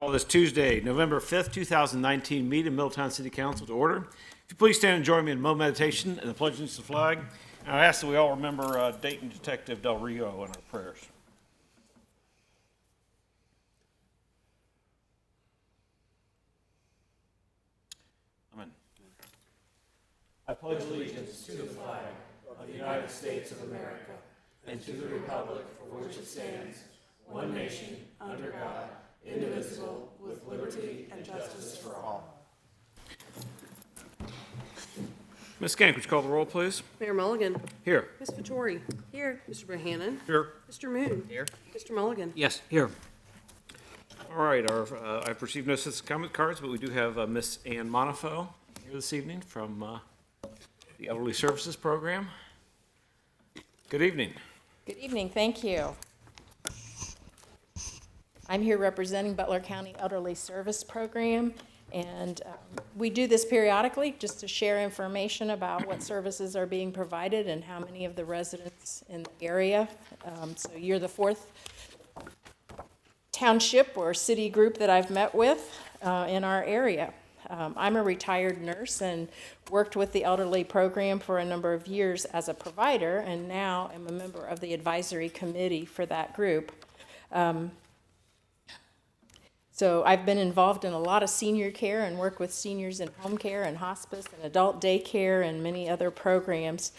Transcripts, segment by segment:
Call this Tuesday, November 5th, 2019 meeting of Middletown City Council to order. If you please stand and join me in moment meditation and the pledge allegiance to the flag. And I ask that we all remember Dayton Detective Del Rio in our prayers. Amen. I pledge allegiance to the flag of the United States of America and to the republic for which it stands, one nation, under God, indivisible, with liberty and justice for all. Ms. Gank, would you call the roll, please? Mayor Mulligan. Here. Ms. Vettori. Here. Mr. Bohannon. Here. Mr. Moon. Here. Mr. Mulligan. Yes, here. All right, I've received no citizen comment cards, but we do have Miss Ann Monifo here this evening from the Elderly Services Program. Good evening. Good evening, thank you. I'm here representing Butler County Elderly Service Program, and we do this periodically just to share information about what services are being provided and how many of the residents in the area. So you're the fourth township or city group that I've met with in our area. I'm a retired nurse and worked with the elderly program for a number of years as a provider, and now am a member of the advisory committee for that group. So I've been involved in a lot of senior care and work with seniors in home care and hospice and adult daycare and many other programs.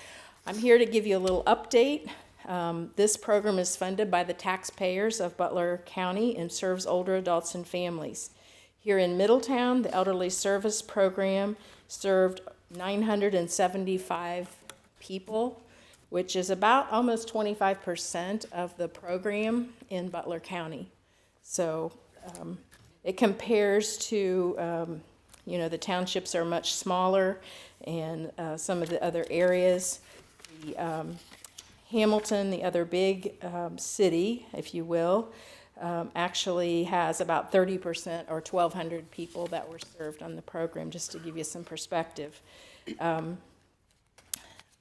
I'm here to give you a little update. This program is funded by the taxpayers of Butler County and serves older adults and families. Here in Middletown, the Elderly Service Program served 975 people, which is about almost 25% of the program in Butler County. So it compares to, the townships are much smaller and some of the other areas. The Hamilton, the other big city, if you will, actually has about 30% or 1,200 people that were served on the program, just to give you some perspective.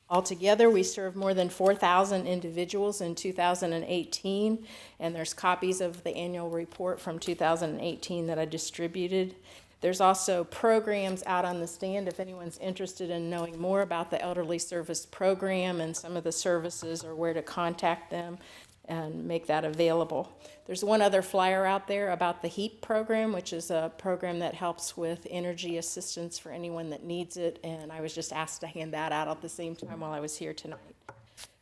Altogether, we served more than 4,000 individuals in 2018, and there's copies of the annual report from 2018 that I distributed. There's also programs out on the stand if anyone's interested in knowing more about the Elderly Service Program and some of the services or where to contact them and make that available. There's one other flyer out there about the HEAP program, which is a program that helps with energy assistance for anyone that needs it, and I was just asked to hand that out at the same time while I was here tonight.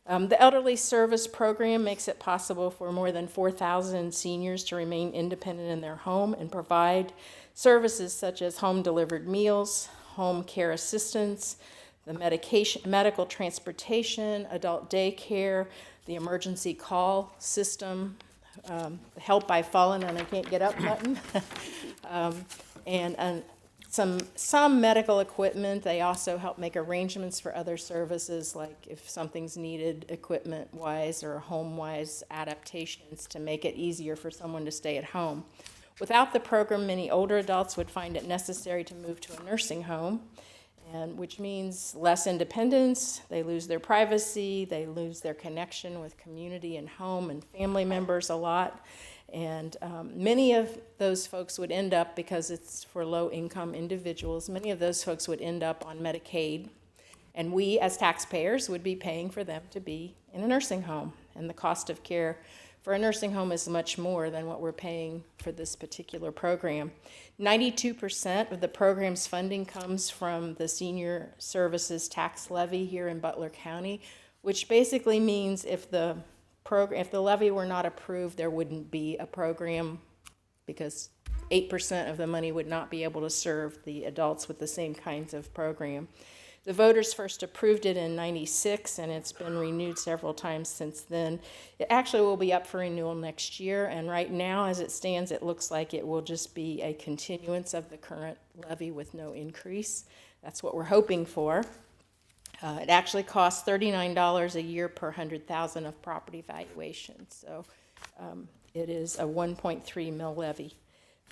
The Elderly Service Program makes it possible for more than 4,000 seniors to remain independent in their home and provide services such as home-delivered meals, home care assistance, the medical transportation, adult daycare, the emergency call system, help by fallen and I can't get up button, and some medical equipment. They also help make arrangements for other services, like if something's needed equipment-wise or home-wise adaptations to make it easier for someone to stay at home. Without the program, many older adults would find it necessary to move to a nursing home, and which means less independence. They lose their privacy, they lose their connection with community and home and family members a lot. And many of those folks would end up, because it's for low-income individuals, many of those folks would end up on Medicaid. And we, as taxpayers, would be paying for them to be in a nursing home. And the cost of care for a nursing home is much more than what we're paying for this particular program. 92% of the program's funding comes from the Senior Services Tax Levy here in Butler County, which basically means if the levy were not approved, there wouldn't be a program, because 8% of the money would not be able to serve the adults with the same kinds of program. The voters first approved it in '96, and it's been renewed several times since then. It actually will be up for renewal next year, and right now, as it stands, it looks like it will just be a continuance of the current levy with no increase. That's what we're hoping for. It actually costs $39 a year per 100,000 of property valuation, so it is a 1.3 mil levy.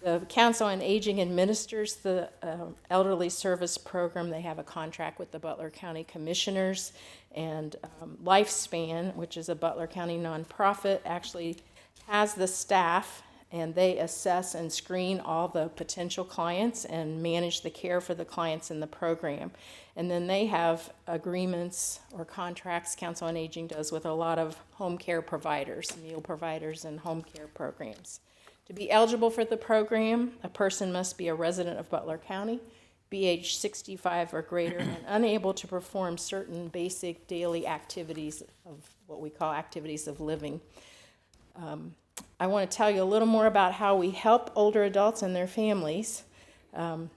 The Council on Aging administers the Elderly Service Program. They have a contract with the Butler County Commissioners, and Lifespan, which is a Butler County nonprofit, actually has the staff and they assess and screen all the potential clients and manage the care for the clients in the program. And then they have agreements or contracts, Council on Aging does, with a lot of home care providers, meal providers, and home care programs. To be eligible for the program, a person must be a resident of Butler County, be age 65 or greater, and unable to perform certain basic daily activities of what we call activities of living. I want to tell you a little more about how we help older adults and their families. The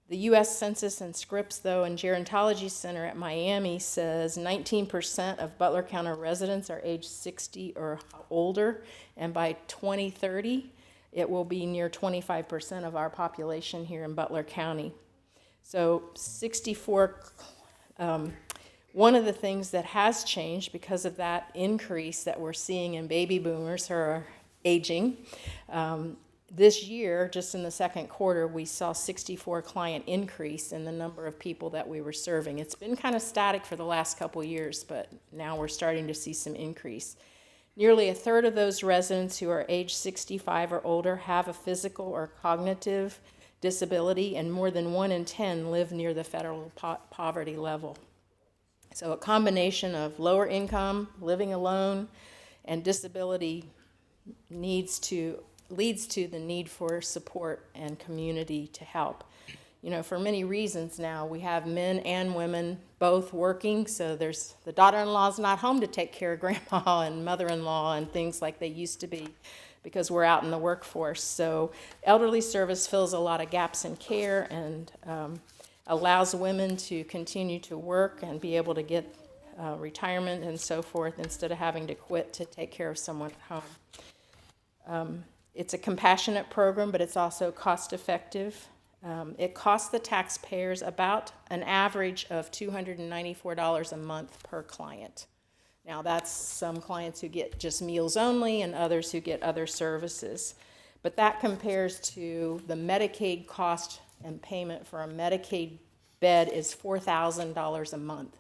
U.S. Census and Scripps, though, and Gerontology Center at Miami says 19% of Butler County residents are age 60 or older, and by 2030, it will be near 25% of our population here in Butler County. So 64, one of the things that has changed because of that increase that we're seeing in baby boomers who are aging, this year, just in the second quarter, we saw 64 client increase in the number of people that we were serving. It's been kind of static for the last couple years, but now we're starting to see some increase. Nearly a third of those residents who are age 65 or older have a physical or cognitive disability, and more than 1 in 10 live near the federal poverty level. So a combination of lower income, living alone, and disability leads to the need for support and community to help. You know, for many reasons now, we have men and women both working, so there's the daughter-in-law's not home to take care of grandma and mother-in-law and things like they used to be because we're out in the workforce. So elderly service fills a lot of gaps in care and allows women to continue to work and be able to get retirement and so forth instead of having to quit to take care of someone at home. It's a compassionate program, but it's also cost-effective. It costs the taxpayers about an average of $294 a month per client. Now, that's some clients who get just meals only and others who get other services. But that compares to the Medicaid cost and payment for a Medicaid bed is $4,000 a month.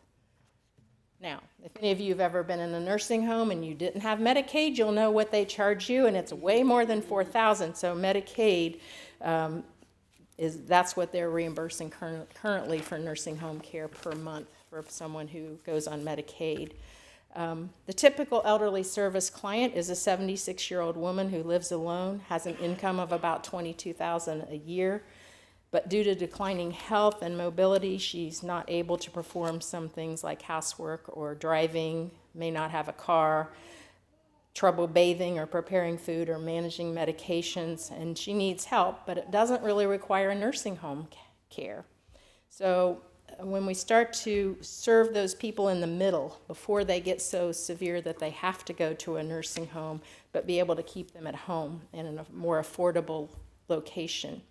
Now, if any of you have ever been in a nursing home and you didn't have Medicaid, you'll know what they charge you, and it's way more than $4,000. So Medicaid, that's what they're reimbursing currently for nursing home care per month for someone who goes on Medicaid. The typical elderly service client is a 76-year-old woman who lives alone, has an income of about $22,000 a year, but due to declining health and mobility, she's not able to perform some things like housework or driving, may not have a car, trouble bathing or preparing food or managing medications, and she needs help, but it doesn't really require a nursing home care. So when we start to serve those people in the middle before they get so severe that they have to go to a nursing home, but be able to keep them at home and in a more affordable location.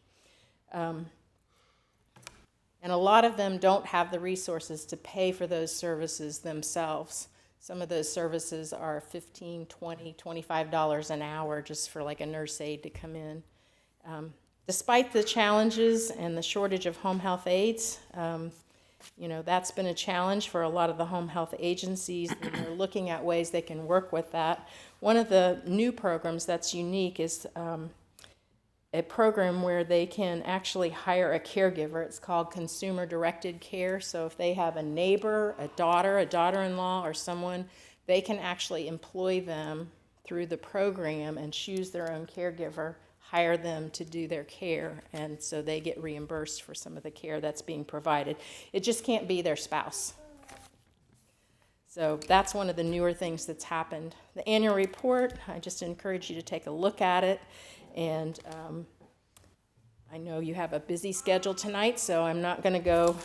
And a lot of them don't have the resources to pay for those services themselves. Some of those services are $15, $20, $25 an hour just for like a nurse aide to come in. Despite the challenges and the shortage of home health aides, you know, that's been a challenge for a lot of the home health agencies, and they're looking at ways they can work with that. One of the new programs that's unique is a program where they can actually hire a caregiver. It's called consumer-directed care. So if they have a neighbor, a daughter-in-law, or someone, they can actually employ them through the program and choose their own caregiver, hire them to do their care, and so they get reimbursed for some of the care that's being provided. It just can't be their spouse. So that's one of the newer things that's happened. The annual report, I just encourage you to take a look at it. And I know you have a busy schedule tonight, so I'm not going to go,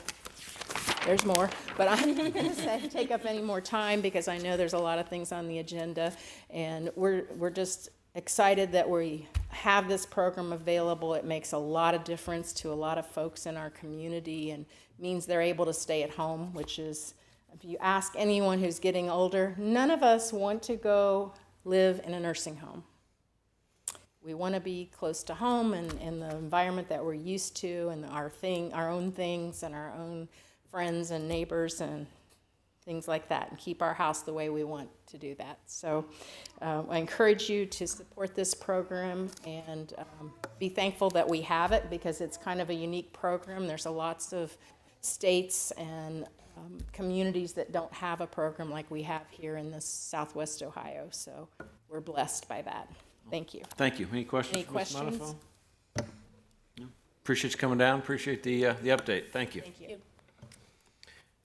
there's more, but I'm not going to take up any more time because I know there's a lot of things on the agenda. And we're just excited that we have this program available. It makes a lot of difference to a lot of folks in our community and means they're able to stay at home, which is, if you ask anyone who's getting older, none of us want to go live in a nursing home. We want to be close to home and in the environment that we're used to and our own things and our own friends and neighbors and things like that, and keep our house the way we want to do that. So I encourage you to support this program and be thankful that we have it, because it's kind of a unique program. There's lots of states and communities that don't have a program like we have here in this Southwest Ohio. So we're blessed by that. Thank you. Thank you. Any questions? Any for Ms. questions? Bonifo? No? Appreciate you coming down. Appreciate the update. Thank you. Thank you.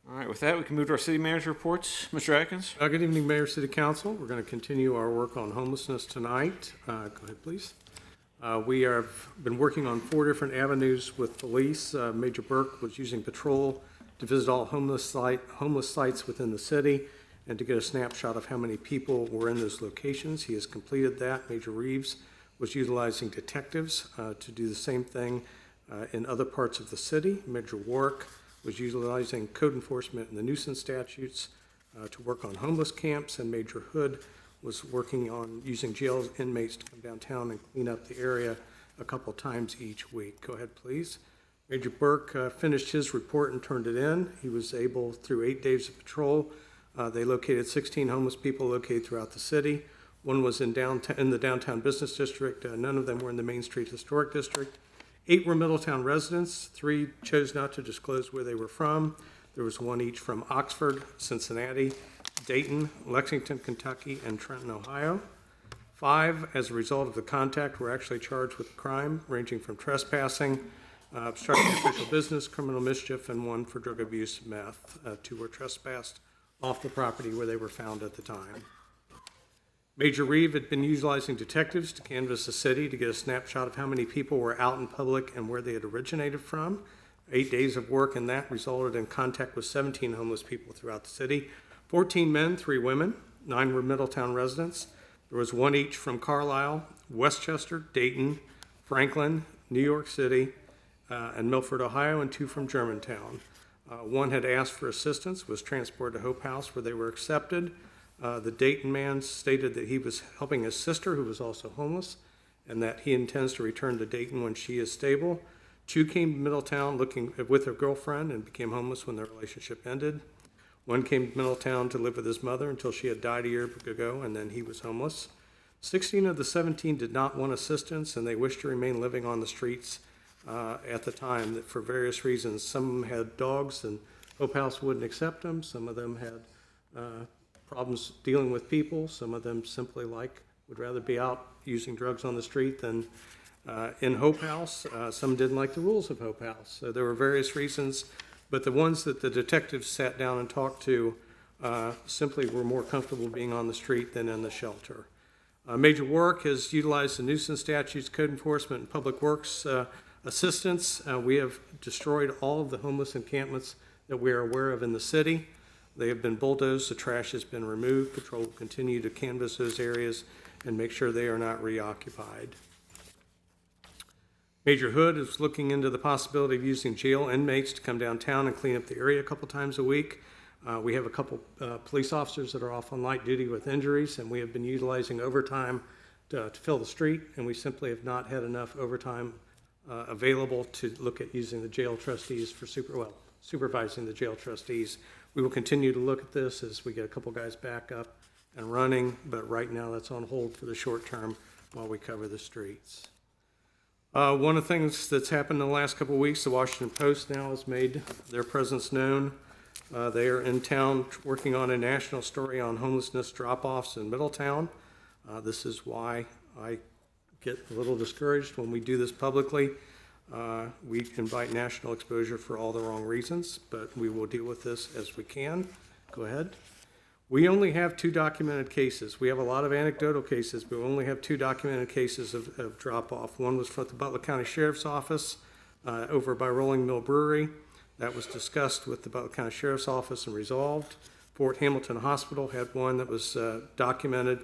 All right, with that, we can move to our city manager reports. Mr. Atkins? Good evening, Mayor, City Council. We're going to continue our work on homelessness tonight. Go ahead, please. We have been working on 4 different avenues with police. Major Burke was using patrol to visit all homeless sites within the city and to get a snapshot of how many people were in those locations. He has completed that. Major Reeves was utilizing detectives to do the same thing in other parts of the city. Major Warwick was utilizing code enforcement and the nuisance statutes to work on homeless camps, and Major Hood was working on using jail inmates to come downtown and clean up the area a couple times each week. Go ahead, please. Major Burke finished his report and turned it in. He was able, through 8 days of patrol, they located 16 homeless people located throughout the city. One was in the downtown business district. None of them were in the Main Street Historic District. 8 were Middletown residents. 3 chose not to disclose where they were from. There was 1 each from Oxford, Cincinnati, Dayton, Lexington, Kentucky, and Trenton, Ohio. 5, as a result of the contact, were actually charged with crime ranging from trespassing, obstructing official business, criminal mischief, and 1 for drug abuse, meth. 2 were trespassed off the property where they were found at the time. Major Reeve had been utilizing detectives to canvass the city to get a snapshot of how many people were out in public and where they had originated from. 8 days of work, and that resulted in contact with 17 homeless people throughout the city. 14 men, 3 women, 9 were Middletown residents. There was 1 each from Carlisle, Westchester, Dayton, Franklin, New York City, and Milford, Ohio, and 2 from Germantown. 1 had asked for assistance, was transported to Hope House, where they were accepted. The Dayton man stated that he was helping his sister, who was also homeless, and that he intends to return to Dayton when she is stable. 2 came to Middletown looking with their girlfriend and became homeless when their relationship ended. 1 came to Middletown to live with his mother until she had died a year ago, and then he was homeless. 16 of the 17 did not want assistance, and they wished to remain living on the streets at the time for various reasons. Some had dogs, and Hope House wouldn't accept them. Some of them had problems dealing with people. Some of them simply would rather be out using drugs on the street than in Hope House. Some didn't like the rules of Hope House. So there were various reasons, but the ones that the detectives sat down and talked to simply were more comfortable being on the street than in the shelter. Major Warwick has utilized the nuisance statutes, code enforcement, and public works assistance. We have destroyed all of the homeless encampments that we are aware of in the city. They have been bulldozed, the trash has been removed. Patrol will continue to canvass those areas and make sure they are not reoccupied. Major Hood is looking into the possibility of using jail inmates to come downtown and clean up the area a couple times a week. We have a couple police officers that are off on light duty with injuries, and we have been utilizing overtime to fill the street, and we simply have not had enough overtime available to look at using the jail trustees for supervising the jail trustees. We will continue to look at this as we get a couple guys back up and running, but right now that's on hold for the short term while we cover the streets. One of the things that's happened in the last couple of weeks, the Washington Post now has made their presence known. They are in town working on a national story on homelessness drop-offs in Middletown. This is why I get a little discouraged when we do this publicly. We invite national exposure for all the wrong reasons, but we will deal with this as we can. Go ahead. We only have 2 documented cases. We have a lot of anecdotal cases, but we only have 2 documented cases of drop-off. One was from the Butler County Sheriff's Office over by Rolling Mill Brewery. That was discussed with the Butler County Sheriff's Office and resolved. Fort Hamilton Hospital had one that was documented.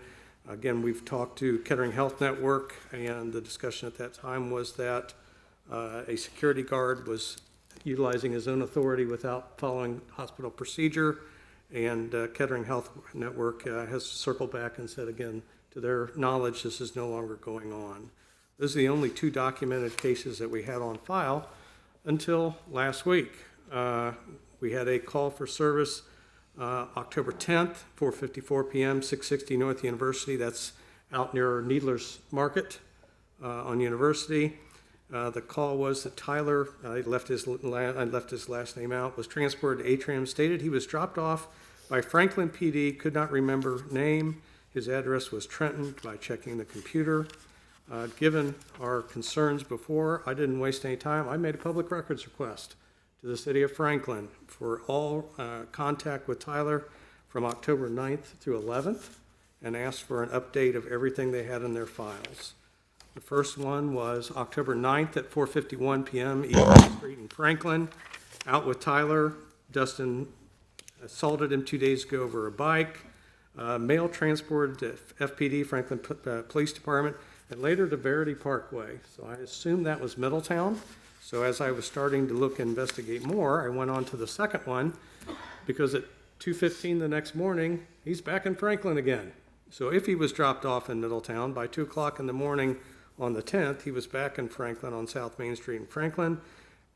Again, we've talked to Kettering Health Network, and the discussion at that time was that a security guard was utilizing his own authority without following hospital procedure, and Kettering Health Network has circled back and said, again, to their knowledge, this is no longer going on. Those are the only 2 documented cases that we had on file until last week. We had a call for service October 10th, 4:54 p.m., 660 North University. That's out near Needler's Market on University. The call was that Tyler, I left his last name out, was transported to Atrium, stated he was dropped off by Franklin PD, could not remember name. His address was Trenton by checking the computer. Given our concerns before, I didn't waste any time. I made a public records request to the city of Franklin for all contact with Tyler from October 9th through 11th and asked for an update of everything they had in their files. The first one was October 9th at 4:51 p.m. East Street in Franklin. Out with Tyler. Dustin assaulted him 2 days ago over a bike. Male transported to FPD, Franklin Police Department, and later to Verity Parkway. So I assumed that was Middletown. So as I was starting to look and investigate more, I went on to the second one because at 2:15 the next morning, he's back in Franklin again. So if he was dropped off in Middletown by 2 o'clock in the morning on the 10th, he was back in Franklin on South Main Street in Franklin,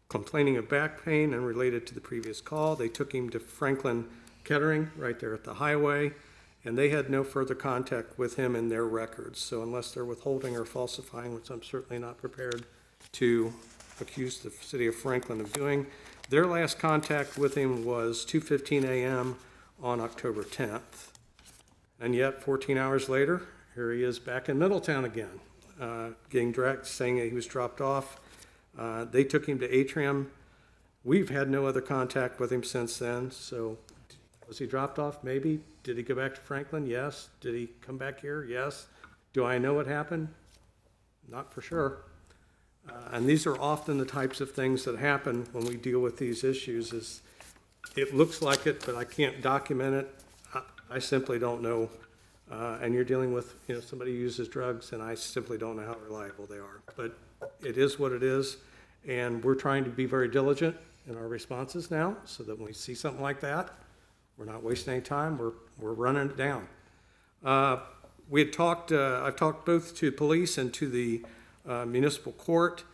complaining of back pain and related to the previous call. They took him to Franklin Kettering right there at the highway, and they had no further contact with him in their records. So unless they're withholding or falsifying, which I'm certainly not prepared to accuse the city of Franklin of doing, their last contact with him was 2:15 a.m. on October 10th. And yet, 14 hours later, here he is back in Middletown again, getting dragged, saying that he was dropped off. They took him to Atrium. We've had no other contact with him since then. So was he dropped off? Maybe. Did he go back to Franklin? Yes. Did he come back here? Yes. Do I know what happened? Not for sure. And these are often the types of things that happen when we deal with these issues. Is it looks like it, but I can't document it. I simply don't know. And you're dealing with, somebody who uses drugs, and I simply don't know how reliable they are. But it is what it is, and we're trying to be very diligent in our responses now, so that when we see something like that, we're not wasting any time. We're running it down. We had talked. I've talked both to police and to the municipal court,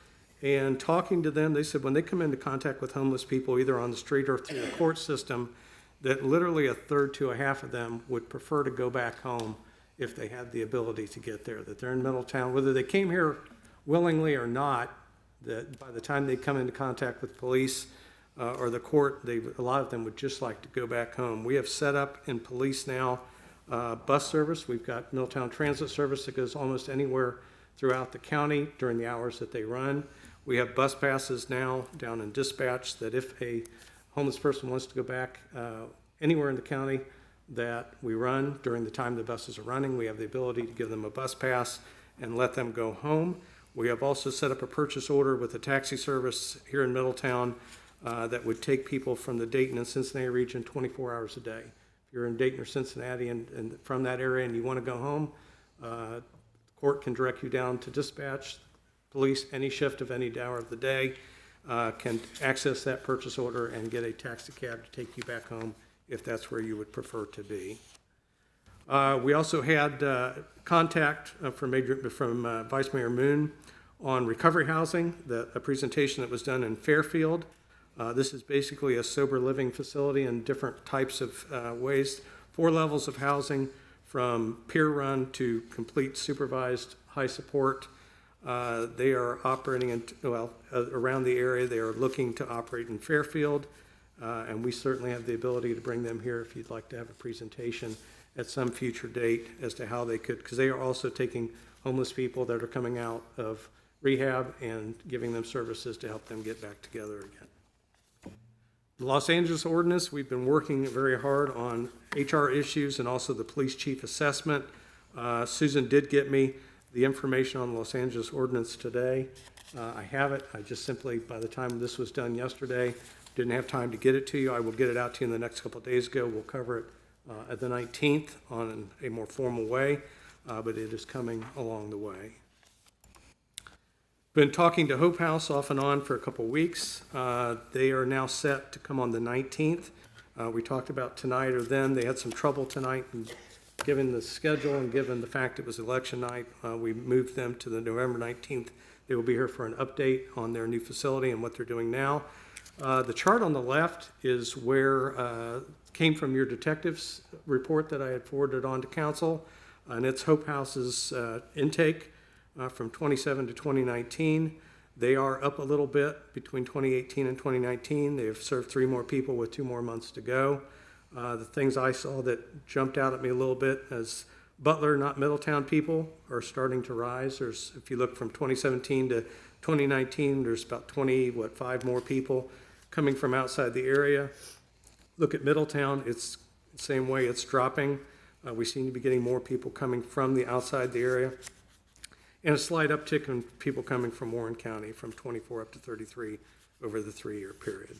and talking to them, they said when they come into contact with homeless people, either on the street or through the court system, that literally a third to a half of them would prefer to go back home if they had the ability to get there, that they're in Middletown, whether they came here willingly or not, that by the time they come into contact with police or the court, a lot of them would just like to go back home. We have set up in police now bus service. We've got Middletown Transit Service that goes almost anywhere throughout the county during the hours that they run. We have bus passes now down in dispatch that if a homeless person wants to go back anywhere in the county that we run during the time the buses are running, we have the ability to give them a bus pass and let them go home. We have also set up a purchase order with a taxi service here in Middletown that would take people from the Dayton and Cincinnati region 24 hours a day. If you're in Dayton or Cincinnati and from that area and you want to go home, the court can direct you down to dispatch. Police, any shift of any hour of the day, can access that purchase order and get a taxi cab to take you back home if that's where you would prefer to be. We also had contact from Vice Mayor Moon on recovery housing, a presentation that was done in Fairfield. This is basically a sober living facility in different types of ways, 4 levels of housing from peer run to complete supervised high support. They are operating around the area. They are looking to operate in Fairfield, and we certainly have the ability to bring them here if you'd like to have a presentation at some future date as to how they could, because they are also taking homeless people that are coming out of rehab and giving them services to help them get back together again. The Los Angeles ordinance, we've been working very hard on HR issues and also the police chief assessment. Susan did get me the information on the Los Angeles ordinance today. I have it. I just simply, by the time this was done yesterday, didn't have time to get it to you. I will get it out to you in the next couple of days ago. We'll cover it at the 19th on a more formal way, but it is coming along the way. Been talking to Hope House off and on for a couple of weeks. They are now set to come on the 19th. We talked about tonight or then. They had some trouble tonight, and given the schedule and given the fact it was election night, we moved them to the November 19th. They will be here for an update on their new facility and what they're doing now. The chart on the left is where came from your detective's report that I had forwarded on to council, and it's Hope House's intake from 27 to 2019. They are up a little bit between 2018 and 2019. They've served 3 more people with 2 more months to go. The things I saw that jumped out at me a little bit as Butler, not Middletown people, are starting to rise. There's, if you look from 2017 to 2019, there's about 5 more people coming from outside the area. Look at Middletown, it's the same way, it's dropping. We seem to be getting more people coming from the outside the area. And a slight uptick in people coming from Warren County from 24 up to 33 over the 3-year period.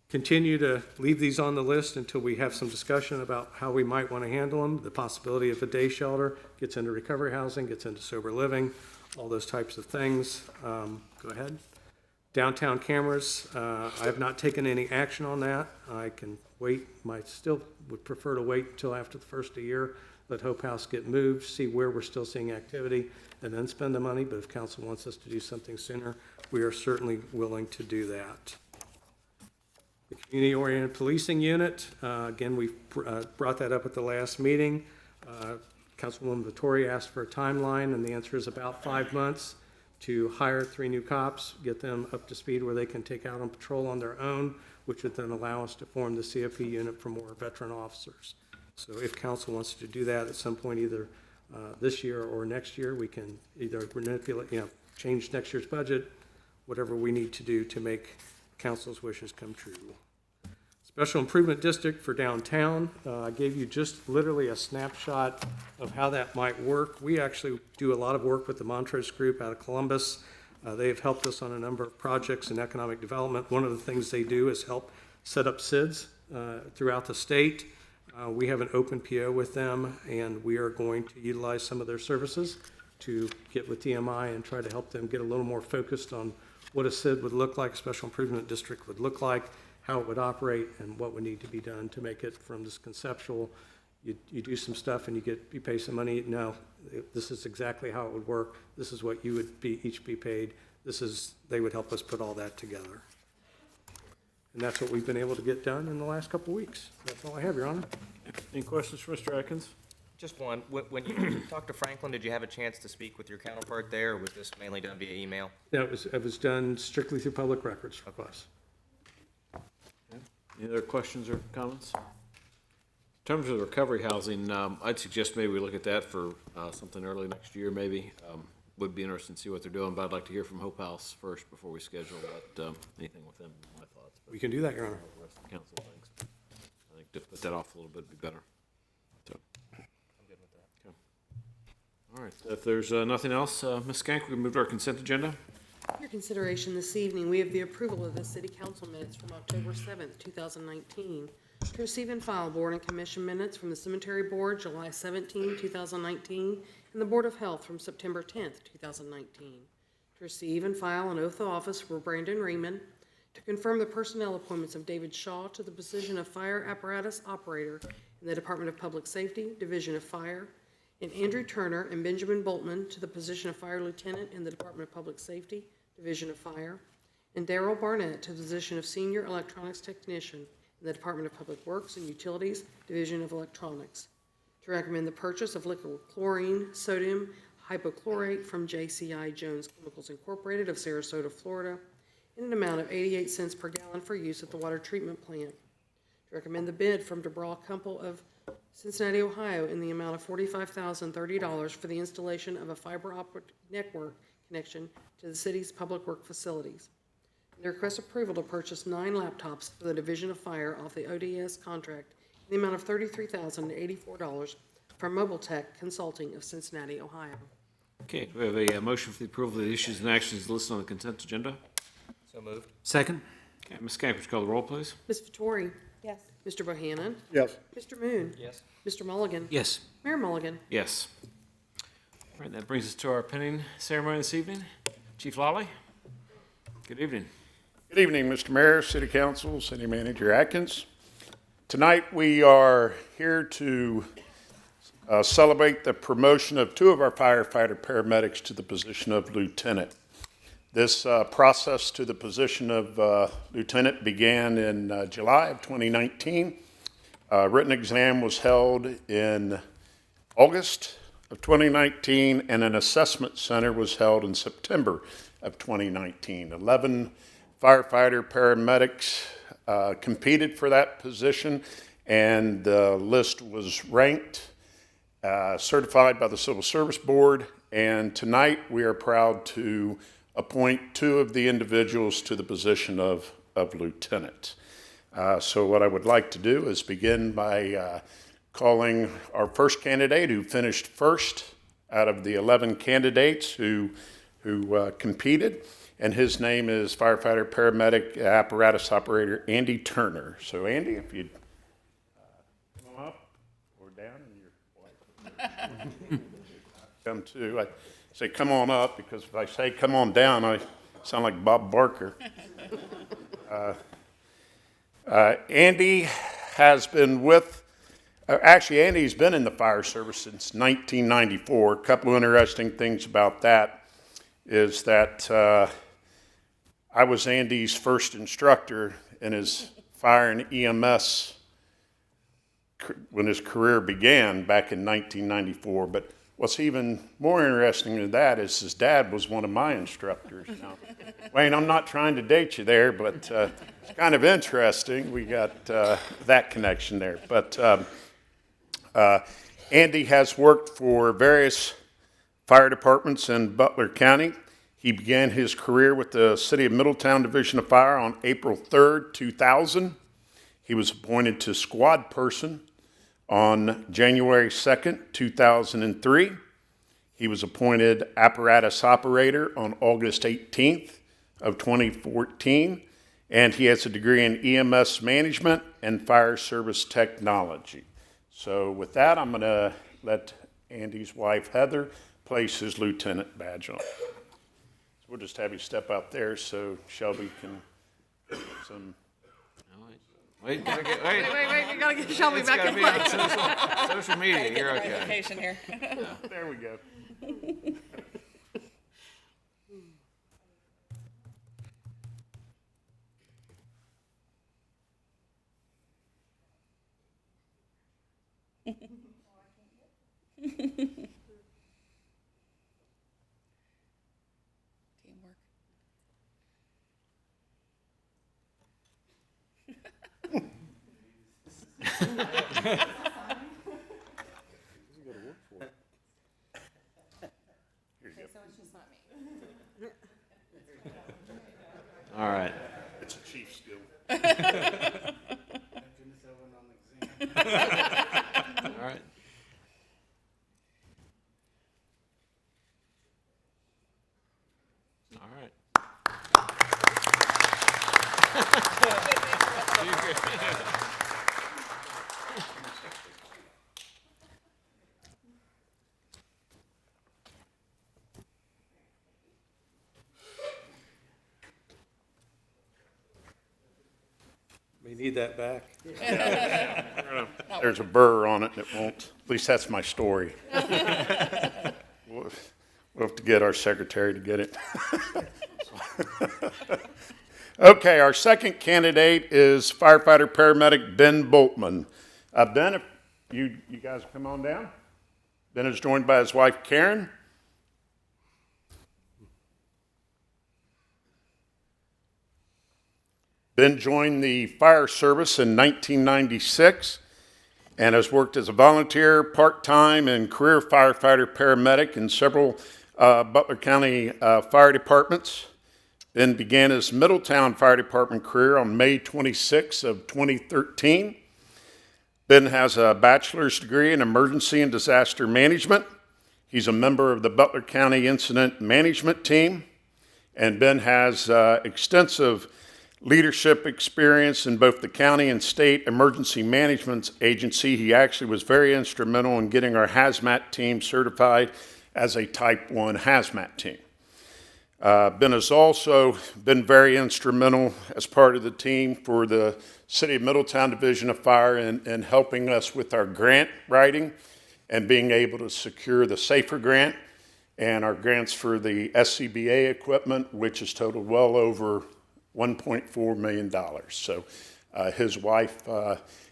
Continue to leave these on the list until we have some discussion about how we might want to handle them. The possibility of a day shelter gets into recovery housing, gets into sober living, all those types of things. Go ahead. Downtown cameras, I have not taken any action on that. I can wait, still would prefer to wait until after the first of the year, let Hope House get moved, see where we're still seeing activity, and then spend the money. But if council wants us to do something sooner, we are certainly willing to do that. The community-oriented policing unit, again, we brought that up at the last meeting. Councilwoman Vittori asked for a timeline, and the answer is about 5 months to hire 3 new cops, get them up to speed where they can take out on patrol on their own, which would then allow us to form the CFP unit for more veteran officers. So if council wants to do that at some point, either this year or next year, we can either manipulate, change next year's budget, whatever we need to do to make council's wishes come true. Special Improvement District for downtown. I gave you just literally a snapshot of how that might work. We actually do a lot of work with the Montrose Group out of Columbus. They have helped us on a number of projects in economic development. One of the things they do is help set up SIDS throughout the state. We have an open PO with them, and we are going to utilize some of their services to get with DMI and try to help them get a little more focused on what a SID would look like, a Special Improvement District would look like, how it would operate, and what would need to be done to make it from this conceptual, you do some stuff and you pay some money. No, this is exactly how it would work. This is what you would each be paid. They would help us put all that together. And that's what we've been able to get done in the last couple of weeks. That's all I have, Your Honor. Any questions for Mr. Atkins? Just one. When you talked to Franklin, did you have a chance to speak with your counterpart there, or was this mainly done via email? No, it was done strictly through public records requests. Any other questions or comments? In terms of recovery housing, I'd suggest maybe we look at that for something early next year, maybe. Would be interested to see what they're doing, but I'd like to hear from Hope House first before we schedule anything with them, my thoughts. But We can do that, Your Honor. the rest of the council thinks. I think to put that off a little bit would be better. So. I'm good with that. Okay. All right, if there's nothing else, Ms. Skank, we can move to our consent agenda. For your consideration this evening, we have the approval of the city council minutes from October 7th, 2019. To receive and file board and commission minutes from the cemetery board, July 17, 2019, and the Board of Health from September 10th, 2019. To receive and file an oath of office for Brandon Raymond. To confirm the personnel appointments of David Shaw to the position of fire apparatus operator in the Department of Public Safety, Division of Fire, and Andrew Turner and Benjamin Boltman to the position of fire lieutenant in the Department of Public Safety, Division of Fire, and Darrell Barnett to the position of senior electronics technician in the Department of Public Works and Utilities, Division of Electronics. To recommend the purchase of liquid chlorine sodium hypochlorite from JCI Jones Chemicals Incorporated of Sarasota, Florida, in an amount of 88 cents per gallon for use at the water treatment plant. To recommend the bid from DeBraw Kumpel of Cincinnati, Ohio, in the amount of $45,030 for the installation of a fiber optic network connection to the city's public work facilities. They request approval to purchase 9 laptops for the Division of Fire off the ODS contract in the amount of $33,084 from Mobile Tech Consulting of Cincinnati, Ohio. Okay, we have a motion for the approval of the issues and actions listed on the consent agenda. So moved. Second? Okay, Ms. Skank, would you call the roll, please? Ms. Vittori? Yes. Mr. Bohannon? Yes. Mr. Moon? Yes. Mr. Mulligan? Yes. Mayor Mulligan? Yes. All right, that brings us to our pinning ceremony this evening. Chief Lawley, good evening. Good evening, Mr. Mayor, City Council, City Manager Atkins. Tonight we are here to celebrate the promotion of 2 of our firefighter paramedics to the position of lieutenant. This process to the position of lieutenant began in July of 2019. Written exam was held in August of 2019, and an assessment center was held in September of 2019. 11 firefighter paramedics competed for that position, and the list was ranked, certified by the Civil Service Board, and tonight we are proud to appoint 2 of the individuals to the position of lieutenant. So what I would like to do is begin by calling our first candidate, who finished first out of the 11 candidates who competed, and his name is firefighter paramedic apparatus operator Andy Turner. So Andy, if you'd come up or down, and your wife come too. I say come on up because if I say come on down, I sound like Bob Barker. Andy has been with. Actually, Andy's been in the fire service since 1994. A couple of interesting things about that is that I was Andy's first instructor in his fire and EMS when his career began back in 1994. But what's even more interesting than that is his dad was one of my instructors. Now, Wayne, I'm not trying to date you there, but it's kind of interesting. We got that connection there. But Andy has worked for various fire departments in Butler County. He began his career with the City of Middletown Division of Fire on April 3rd, 2000. He was appointed to squad person on January 2nd, 2003. He was appointed apparatus operator on August 18th of 2014. And he has a degree in EMS management and fire service technology. So with that, I'm going to let Andy's wife, Heather, place his lieutenant badge on. So we'll just have you step out there so Shelby can get some. Wait, Wait, you gotta get Shelby It's back gotta in be on place. social media, you're okay. Vacation here. There we go. Teamwork. All right. It's a chief skill. All right. All right. We need that back. There's a burr on it and it won't. At least that's my story. We'll have to get our secretary to get it. Okay, our second candidate is firefighter paramedic Ben Boltman. Ben, if you guys come on down. Ben is joined by his wife Karen. Ben joined the fire service in 1996 and has worked as a volunteer, part-time, and career firefighter paramedic in several Butler County fire departments. Ben began his Middletown Fire Department career on May 26 of 2013. Ben has a bachelor's degree in emergency and disaster management. He's a member of the Butler County Incident Management Team, and Ben has extensive leadership experience in both the county and state emergency management agency. He actually was very instrumental in getting our hazmat team certified as a Type 1 hazmat team. Ben has also been very instrumental as part of the team for the City of Middletown Division of Fire in helping us with our grant writing and being able to secure the SAFER grant. and our grants for the SCBA equipment, which has totaled well over $1.4 million. So his wife,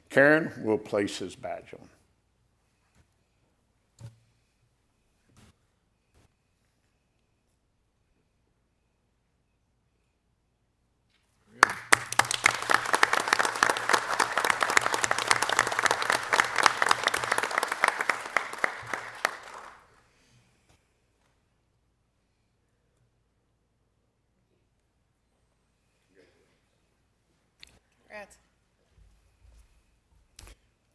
Karen, will place his badge on. Congrats.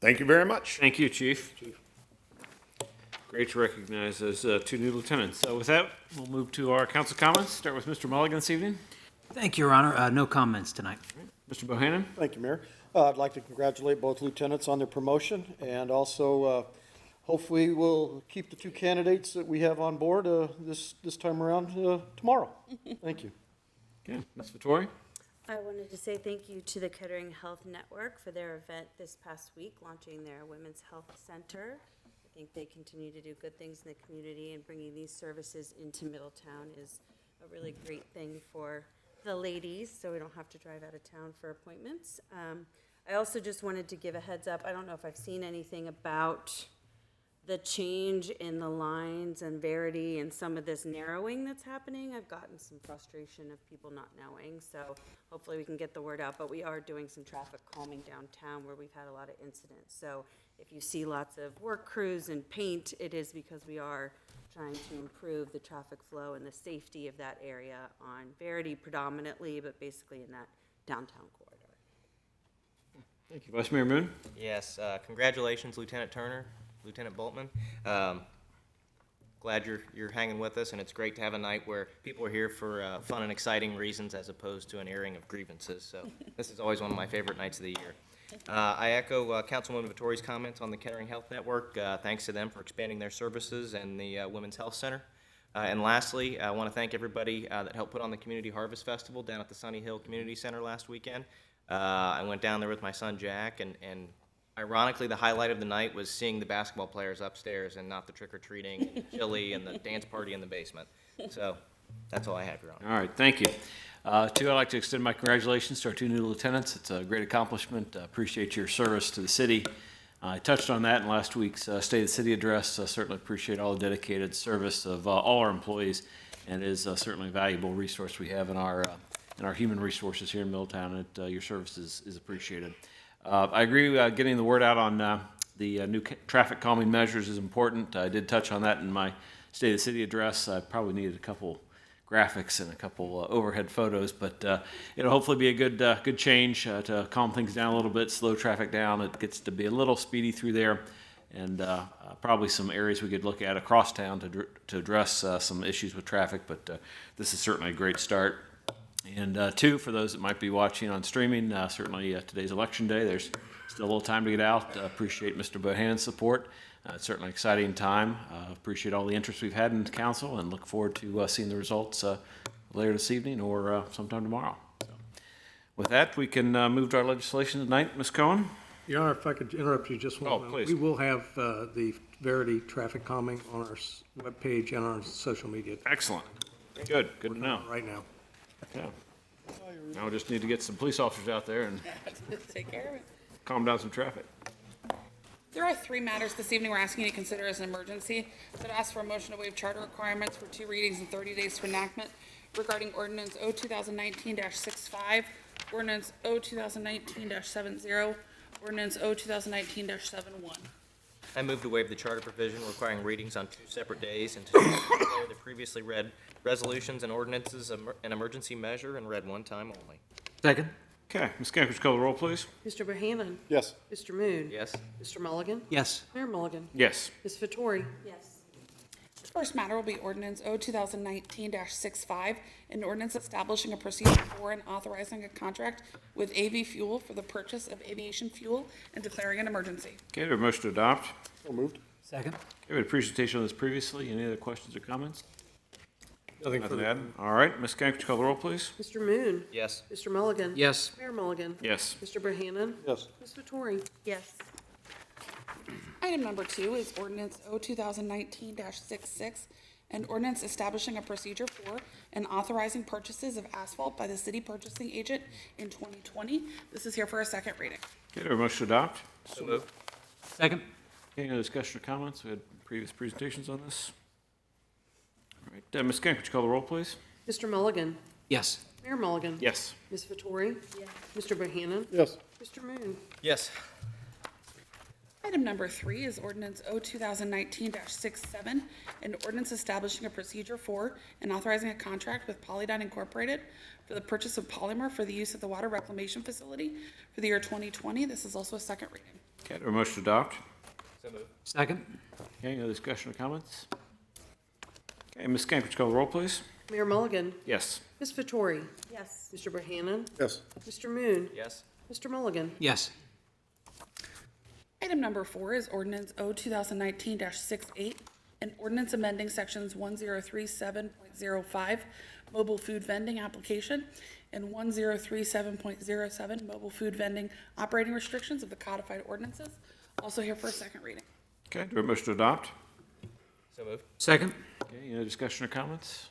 Thank you very much. Thank you, Chief. Great to recognize those two new lieutenants. So with that, we'll move to our council comments. Start with Mr. Mulligan this evening. Thank you, Your Honor. No comments tonight. Mr. Bohannon? Thank you, Mayor. I'd like to congratulate both lieutenants on their promotion, and also hopefully we'll keep the two candidates that we have on board this time around tomorrow. Thank you. Okay, Ms. Vittori? I wanted to say thank you to the Kettering Health Network for their event this past week, launching their Women's Health Center. I think they continue to do good things in the community, and bringing these services into Middletown is a really great thing for the ladies, so we don't have to drive out of town for appointments. I also just wanted to give a heads up. I don't know if I've seen anything about the change in the lines and Verity and some of this narrowing that's happening. I've gotten some frustration of people not knowing, so hopefully we can get the word out. But we are doing some traffic calming downtown where we've had a lot of incidents. So if you see lots of work crews and paint, it is because we are trying to improve the traffic flow and the safety of that area on Verity predominantly, but basically in that downtown corridor. Thank you. Vice Mayor Moon? Yes, congratulations, Lieutenant Turner, Lieutenant Boltman. Glad you're hanging with us, and it's great to have a night where people are here for fun and exciting reasons as opposed to an airing of grievances. So this is always one of my favorite nights of the year. I echo Councilwoman Vittori's comments on the Kettering Health Network. Thanks to them for expanding their services and the Women's Health Center. And lastly, I want to thank everybody that helped put on the Community Harvest Festival down at the Sunny Hill Community Center last weekend. I went down there with my son Jack, and ironically, the highlight of the night was seeing the basketball players upstairs and not the trick-or-treating and chili and the dance party in the basement. So that's all I have, Your Honor. All right, thank you. Two, I'd like to extend my congratulations to our two new lieutenants. It's a great accomplishment. Appreciate your service to the city. I touched on that in last week's State of the City address. Certainly appreciate all the dedicated service of all our employees, and it is certainly a valuable resource we have in our human resources here in Middletown. Your service is appreciated. I agree, getting the word out on the new traffic calming measures is important. I did touch on that in my State of the City address. I probably needed a couple graphics and a couple overhead photos, but it'll hopefully be a good change to calm things down a little bit, slow traffic down. It gets to be a little speedy through there, and probably some areas we could look at across town to address some issues with traffic, but this is certainly a great start. And two, for those that might be watching on streaming, certainly today's election day, there's still a little time to get out. Appreciate Mr. Bohannon's support. It's certainly an exciting time. Appreciate all the interest we've had in the council, and look forward to seeing the results later this evening or sometime tomorrow. So, with that, we can move to our legislation tonight. Ms. Cohen? Your Honor, if I could interrupt you just one moment. please. We will have the Verity traffic calming on our webpage and on our social media Excellent. Good to know. right now. Yeah. Now we just need to get some police officers out there and Take care of it. calm down some traffic. There are three matters this evening we're asking you to consider as an emergency. So to ask for a motion to waive charter requirements for 2 readings and 30 days to enactment regarding ordinance O 2019-65, ordinance O 2019-70, ordinance O 2019-71. I move to waive the charter provision requiring readings on 2 separate days and to declare the previously read resolutions and ordinances an emergency measure and read one time only. Second. Okay, Ms. Camp, would you call the roll, please? Mr. Bohannon? Yes. Mr. Moon? Yes. Mr. Mulligan? Yes. Mayor Mulligan? Yes. Ms. Vittori? Yes. The first matter will be ordinance O 2019-65, an ordinance establishing a procedure for and authorizing a contract with AV Fuel for the purchase of aviation fuel and declaring an emergency. Okay, we have a motion to adopt. So moved. Second. Okay, we had a presentation on this previously. Any other questions or comments? Nothing Nothing to further. add? All right, Ms. Camp, would you call the roll, please? Mr. Moon? Yes. Mr. Mulligan? Yes. Mayor Mulligan? Yes. Mr. Bohannon? Yes. Ms. Vittori? Yes. Item number 2 is ordinance O 2019-66, an ordinance establishing a procedure for and authorizing purchases of asphalt by the city purchasing agent in 2020. This is here for a second reading. Okay, do I have a motion to adopt? So moved. Second. Any other discussion or comments? We had previous presentations on this. All right, Ms. Kank, would you call the roll, please? Mr. Mulligan? Yes. Mayor Mulligan? Yes. Ms. Vettori? Yes. Mr. Bohannon? Yes. Mr. Moon? Yes. Item number 3 is ordinance O 2019-67, an ordinance establishing a procedure for and authorizing a contract with Polydine Incorporated for the purchase of polymer for the use of the water reclamation facility for the year 2020. This is also a second reading. Okay, do I have a motion to adopt? So moved. Second. Okay, any other discussion or comments? Okay, Ms. Kank, would you call the roll, please? Mayor Mulligan? Yes. Ms. Vettori? Yes. Mr. Bohannon? Yes. Mr. Moon? Yes. Mr. Mulligan? Yes. Item number 4 is ordinance O 2019-68, an ordinance amending sections 1037.05 mobile food vending application and 1037.07 mobile food vending operating restrictions of the codified ordinances. Also here for a second reading. Okay, do I have a motion to adopt? So moved. Second. Okay, any other discussion or comments?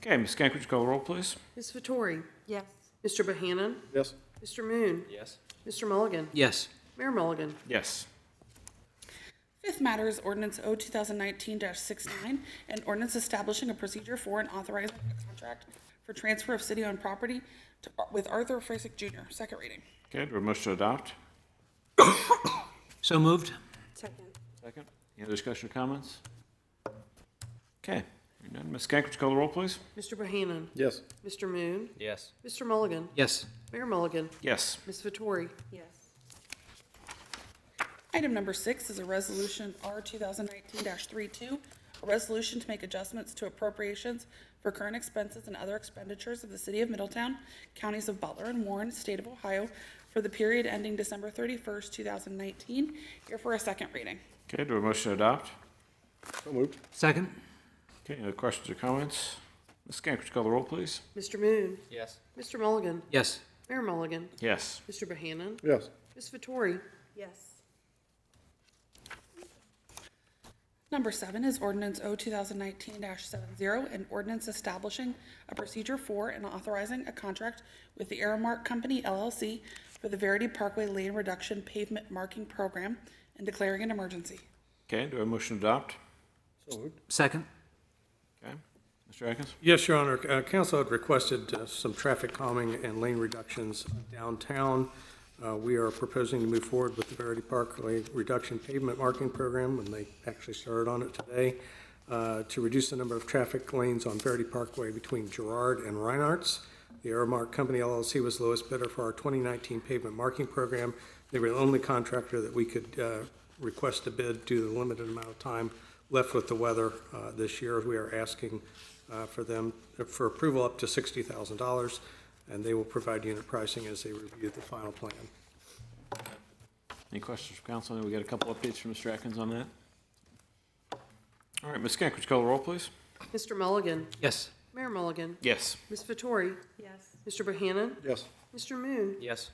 Okay, Ms. Kank, would you call the roll, please? Ms. Vettori? Yes. Mr. Bohannon? Yes. Mr. Moon? Yes. Mr. Mulligan? Yes. Mayor Mulligan? Yes. Fifth matter is ordinance O 2019-69, an ordinance establishing a procedure for and authorizing a contract for transfer of city-owned property with Arthur Frasick Jr. Second reading. Okay, do I have a motion to adopt? So moved. Second. Second. Any other discussion or comments? Okay, hearing none. Ms. Kank, would you call the roll, please? Mr. Bohannon? Yes. Mr. Moon? Yes. Mr. Mulligan? Yes. Mayor Mulligan? Yes. Ms. Vettori? Yes. Item number 6 is a resolution R 2019-32, a resolution to make adjustments to appropriations for current expenses and other expenditures of the city of Middletown, counties of Butler and Warren, state of Ohio, for the period ending December 31st, 2019. Here for a second reading. Okay, do I have a motion to adopt? So moved. Second. Okay, any other questions or comments? Ms. Kank, would you call the roll, please? Mr. Moon? Yes. Mr. Mulligan? Yes. Mayor Mulligan? Yes. Mr. Bohannon? Yes. Ms. Vettori? Yes. Number 7 is ordinance O 2019-70, an ordinance establishing a procedure for and authorizing a contract with the Aramark Company LLC for the Verity Parkway Lane Reduction Pavement Marking Program and declaring an emergency. Okay, do I have a motion to adopt? So moved. Second. Okay. Mr. Atkins? Yes, Your Honor. Council had requested some traffic calming and lane reductions downtown. We are proposing to move forward with the Verity Parkway Reduction Pavement Marking Program, and they actually started on it today, to reduce the number of traffic lanes on Verity Parkway between Girard and Reinhart's. The Aramark Company LLC was the lowest bidder for our 2019 pavement marking program. They were the only contractor that we could request a bid due to the limited amount of time left with the weather this year. We are asking for them for approval up to $60,000, and they will provide unit pricing as they review the final plan. Any questions from council? I know we got a couple updates from Mr. Atkins on that. All right, Ms. Kank, would you call the roll, please? Mr. Mulligan? Yes. Mayor Mulligan? Yes. Ms. Vettori? Yes. Mr. Bohannon? Yes. Mr. Moon? Yes.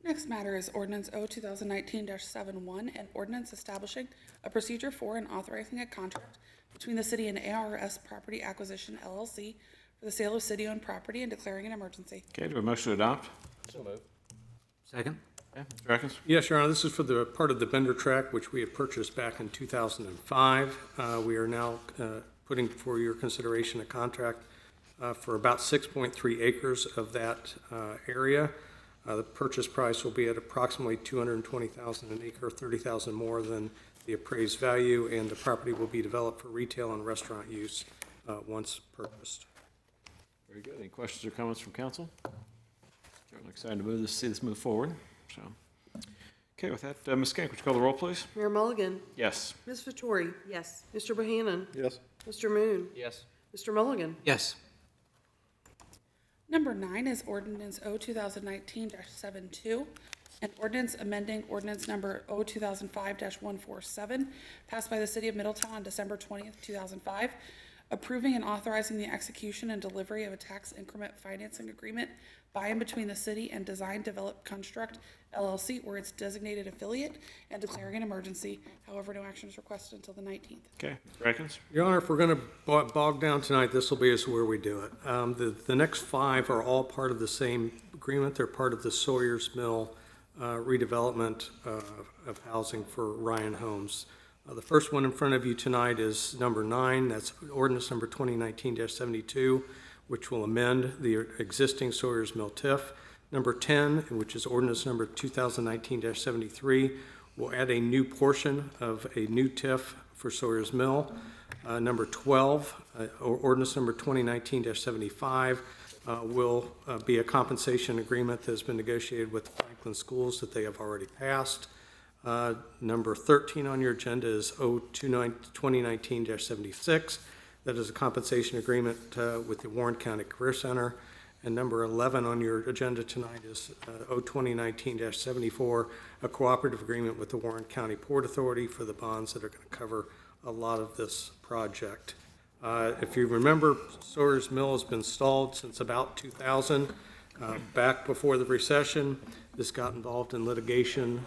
Next matter is ordinance O 2019-71, an ordinance establishing a procedure for and authorizing a contract between the city and ARS Property Acquisition LLC for the sale of city-owned property and declaring an emergency. Okay, do I have a motion to adopt? So moved. Second. Okay, Mr. Atkins? Yes, Your Honor, this is for the part of the Bender track, which we had purchased back in 2005. We are now putting for your consideration a contract for about 6.3 acres of that area. The purchase price will be at approximately $220,000 an acre, $30,000 more than the appraised value, and the property will be developed for retail and restaurant use once purchased. Very good. Any questions or comments from council? Certainly excited to see this move forward. So, okay, with that, Ms. Kank, would you call the roll, please? Mayor Mulligan? Yes. Ms. Vettori? Yes. Mr. Bohannon? Yes. Mr. Moon? Yes. Mr. Mulligan? Yes. Number 9 is ordinance O 2019-72, an ordinance amending ordinance number O 2005-147, passed by the city of Middletown on December 20th, 2005, approving and authorizing the execution and delivery of a tax increment financing agreement by and between the city and Design Develop Construct LLC or its designated affiliate, and declaring an emergency. However, no action is requested until the 19th. Okay, Mr. Atkins? Your Honor, if we're going to bog down tonight, this will be us where we do it. The next 5 are all part of the same agreement. They're part of the Sawyer's Mill redevelopment of housing for Ryan Homes. The first one in front of you tonight is number 9. That's ordinance number 2019-72, which will amend the existing Sawyer's Mill TIF. Number 10, which is ordinance number 2019-73, will add a new portion of a new TIF for Sawyer's Mill. Number 12, ordinance number 2019-75, will be a compensation agreement that has been negotiated with Franklin Schools that they have already passed. Number 13 on your agenda is 2019-76. That is a compensation agreement with the Warren County Career Center. And number 11 on your agenda tonight is 2019-74, a cooperative agreement with the Warren County Port Authority for the bonds that are going to cover a lot of this project. If you remember, Sawyer's Mill has been stalled since about 2000. Back before the recession, this got involved in litigation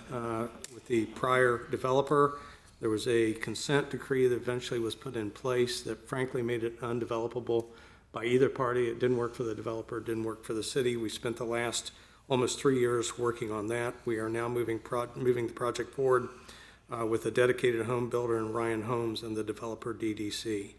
with the prior developer. There was a consent decree that eventually was put in place that frankly made it undevelopable by either party. It didn't work for the developer, it didn't work for the city. We spent the last almost 3 years working on that. We are now moving the project forward with a dedicated home builder in Ryan Homes and the developer DDC.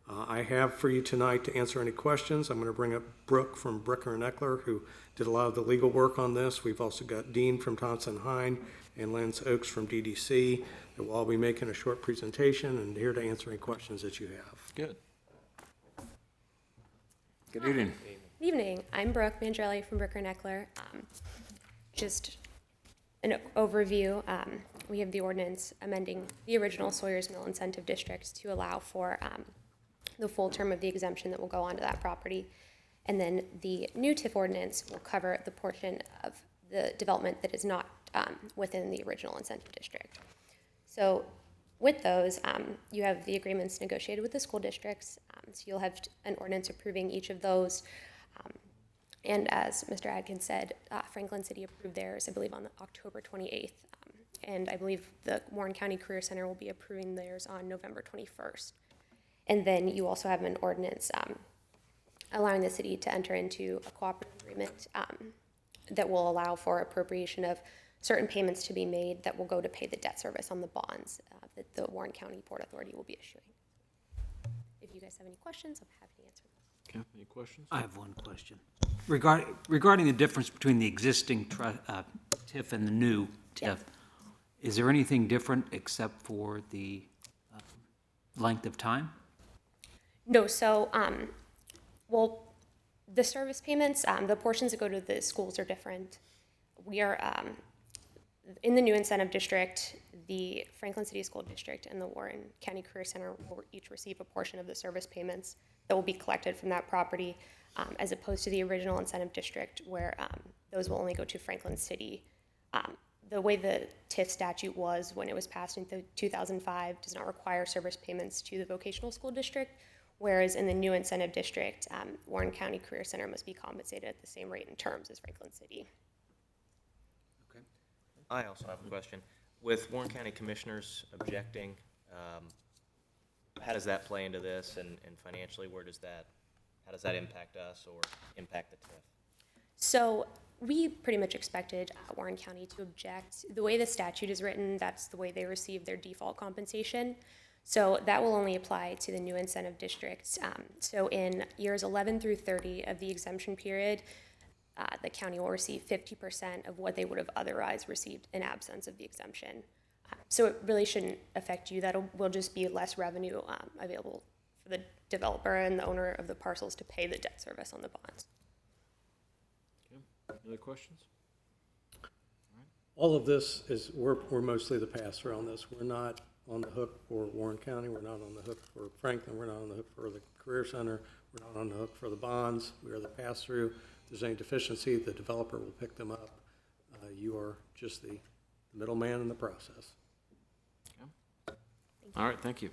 I have for you tonight to answer any questions. I'm going to bring up Brooke from Bricker and Eckler, who did a lot of the legal work on this. We've also got Dean from Thompson Hine and Lance Oaks from DDC. That will all be making a short presentation and here to answer any questions that you have. Good. Good evening. Good evening. I'm Brooke Mandrelli from Bricker and Eckler. Just an overview. We have the ordinance amending the original Sawyer's Mill Incentive District to allow for the full term of the exemption that will go onto that property. And then the new TIF ordinance will cover the portion of the development that is not within the original incentive district. So with those, you have the agreements negotiated with the school districts. So you'll have an ordinance approving each of those. And as Mr. Adkins said, Franklin City approved theirs, I believe, on October 28th. And I believe the Warren County Career Center will be approving theirs on November 21st. And then you also have an ordinance allowing the city to enter into a cooperative agreement that will allow for appropriation of certain payments to be made that will go to pay the debt service on the bonds that the Warren County Port Authority will be issuing. If you guys have any questions, I'm happy to answer them. Okay, any questions? I have one question. Regarding the difference between the existing TIF and the new TIF, is there anything different except for the length of time? No, so, well, the service payments, the portions that go to the schools are different. We are, in the new incentive district, the Franklin City School District and the Warren County Career Center will each receive a portion of the service payments that will be collected from that property, as opposed to the original incentive district where those will only go to Franklin City. The way the TIF statute was when it was passed in 2005 does not require service payments to the vocational school district, whereas in the new incentive district, Warren County Career Center must be compensated at the same rate and terms as Franklin City. Okay. I also have a question. With Warren County Commissioners objecting, how does that play into this, and financially, how does that impact us or impact the TIF? So we pretty much expected Warren County to object. The way the statute is written, that's the way they receive their default compensation. So that will only apply to the new incentive districts. So in years 11 through 30 of the exemption period, the county will receive 50% of what they would have otherwise received in absence of the exemption. So it really shouldn't affect you. That will just be less revenue available for the developer and the owner of the parcels to pay the debt service on the bonds. Okay, other questions? All of this is, we're mostly the pass-through on this. We're not on the hook for Warren County. We're not on the hook for Franklin. We're not on the hook for the Career Center. We're not on the hook for the bonds. We are the pass-through. If there's any deficiency, the developer will pick them up. You are just the middleman in the process. Okay. All right, thank you.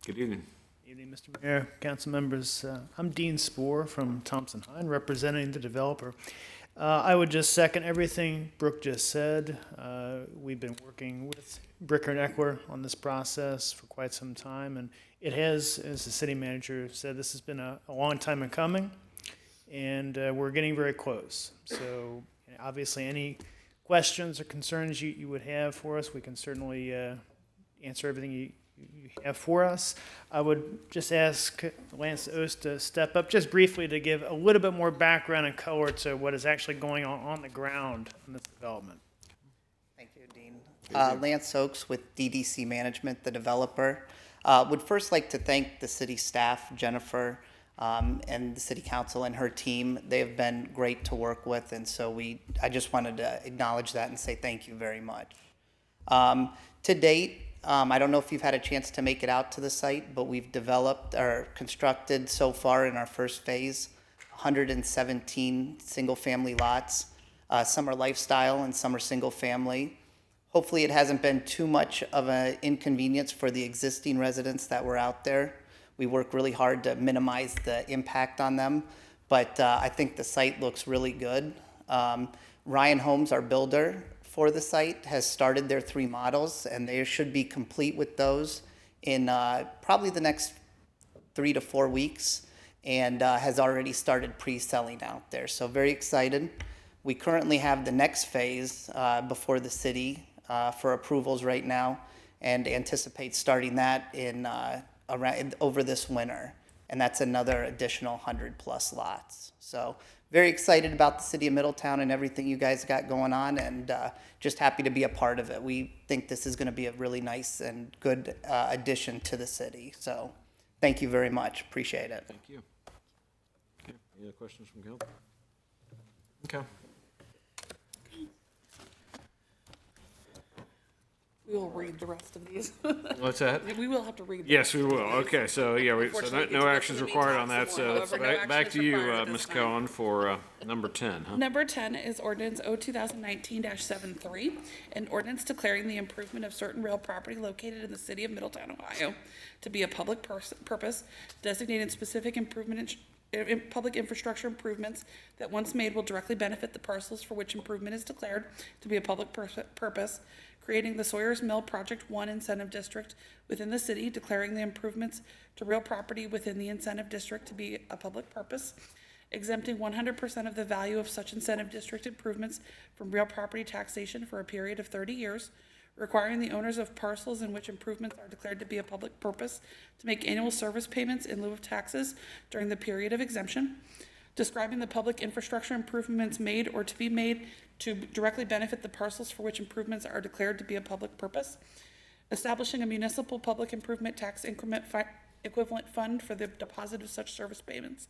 Good evening. Evening, Mr. Mayor, council members. I'm Dean Spoor from Thompson Hine, representing the developer. I would just second everything Brooke just said. We've been working with Bricker and Eckler on this process for quite some time, and it has, as the city manager said, this has been a long time in coming, and we're getting very close. So obviously, any questions or concerns you would have for us, we can certainly answer everything you have for us. I would just ask Lance Ost to step up just briefly to give a little bit more background and color to what is actually going on the ground in this development. Thank you, Dean. Lance Oaks with DDC Management, the developer. Would first like to thank the city staff, Jennifer, and the city council and her team. They have been great to work with, and so I just wanted to acknowledge that and say thank you very much. To date, I don't know if you've had a chance to make it out to the site, but we've developed or constructed so far in our first phase 117 single-family lots. Some are lifestyle and some are single-family. Hopefully it hasn't been too much of an inconvenience for the existing residents that were out there. We work really hard to minimize the impact on them, but I think the site looks really good. Ryan Homes, our builder for the site, has started their 3 models, and they should be complete with those in probably the next 3 to 4 weeks, and has already started pre-selling out there. So very excited. We currently have the next phase before the city for approvals right now, and anticipate starting that in over this winter, and that's another additional 100+ lots. So very excited about the city of Middletown and everything you guys got going on, and just happy to be a part of it. We think this is going to be a really nice and good addition to the city. So thank you very much. Appreciate it. Thank you. Okay, any other questions from Gil? Okay. We will read the rest of these. What's that? We will have to read. Yes, we will. Okay, so yeah, so Unfortunately, no it's actions supposed to be required on that, taxed so more. it's However, no action back is to you, required at Ms. this time. Cohen, for number 10, huh? Number 10 is ordinance O 2019-73, an ordinance declaring the improvement of certain real property located in the city of Middletown, Ohio, to be a public purpose, designating specific public infrastructure improvements that once made will directly benefit the parcels for which improvement is declared to be a public purpose, creating the Sawyer's Mill Project 1 Incentive District within the city, declaring the improvements to real property within the incentive district to be a public purpose, exempting 100% of the value of such incentive district improvements from real property taxation for a period of 30 years, requiring the owners of parcels in which improvements are declared to be a public purpose to make annual service payments in lieu of taxes during the period of exemption, describing the public infrastructure improvements made or to be made to directly benefit the parcels for which improvements are declared to be a public purpose, establishing a municipal public improvement tax increment equivalent fund for the deposit of such service payments,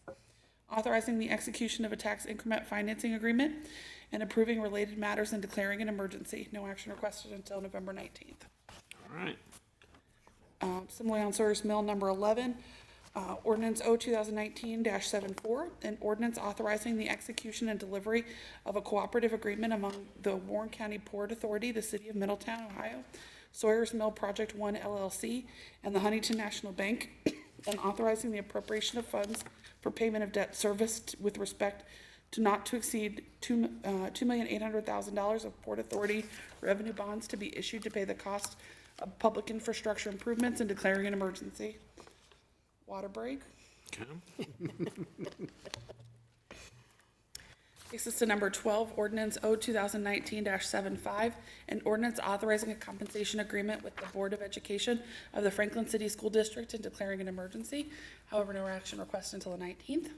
authorizing the execution of a tax increment financing agreement, and approving related matters and declaring an emergency. No action requested until November 19th. All right. Similarly on Sawyer's Mill, number 11, ordinance O 2019-74, an ordinance authorizing the execution and delivery of a cooperative agreement among the Warren County Port Authority, the city of Middletown, Ohio, Sawyer's Mill Project 1 LLC, and the Huntington National Bank, and authorizing the appropriation of funds for payment of debt serviced with respect to not to exceed $2,800,000 of Port Authority revenue bonds to be issued to pay the cost of public infrastructure improvements and declaring an emergency. Water break. Okay. Takes us to number 12, ordinance O 2019-75, an ordinance authorizing a compensation agreement with the Board of Education of the Franklin City School District and declaring an emergency. However, no action requested until the 19th.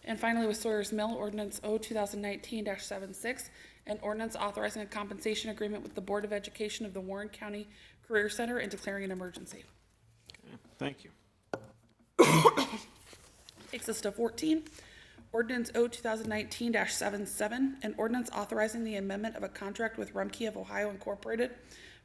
And finally, with Sawyer's Mill, ordinance O 2019-76, an ordinance authorizing a compensation agreement with the Board of Education of the Warren County Career Center and declaring an emergency. Okay, thank you. Takes us to 14, ordinance O 2019-77, an ordinance authorizing the amendment of a contract with Rumpke of Ohio Incorporated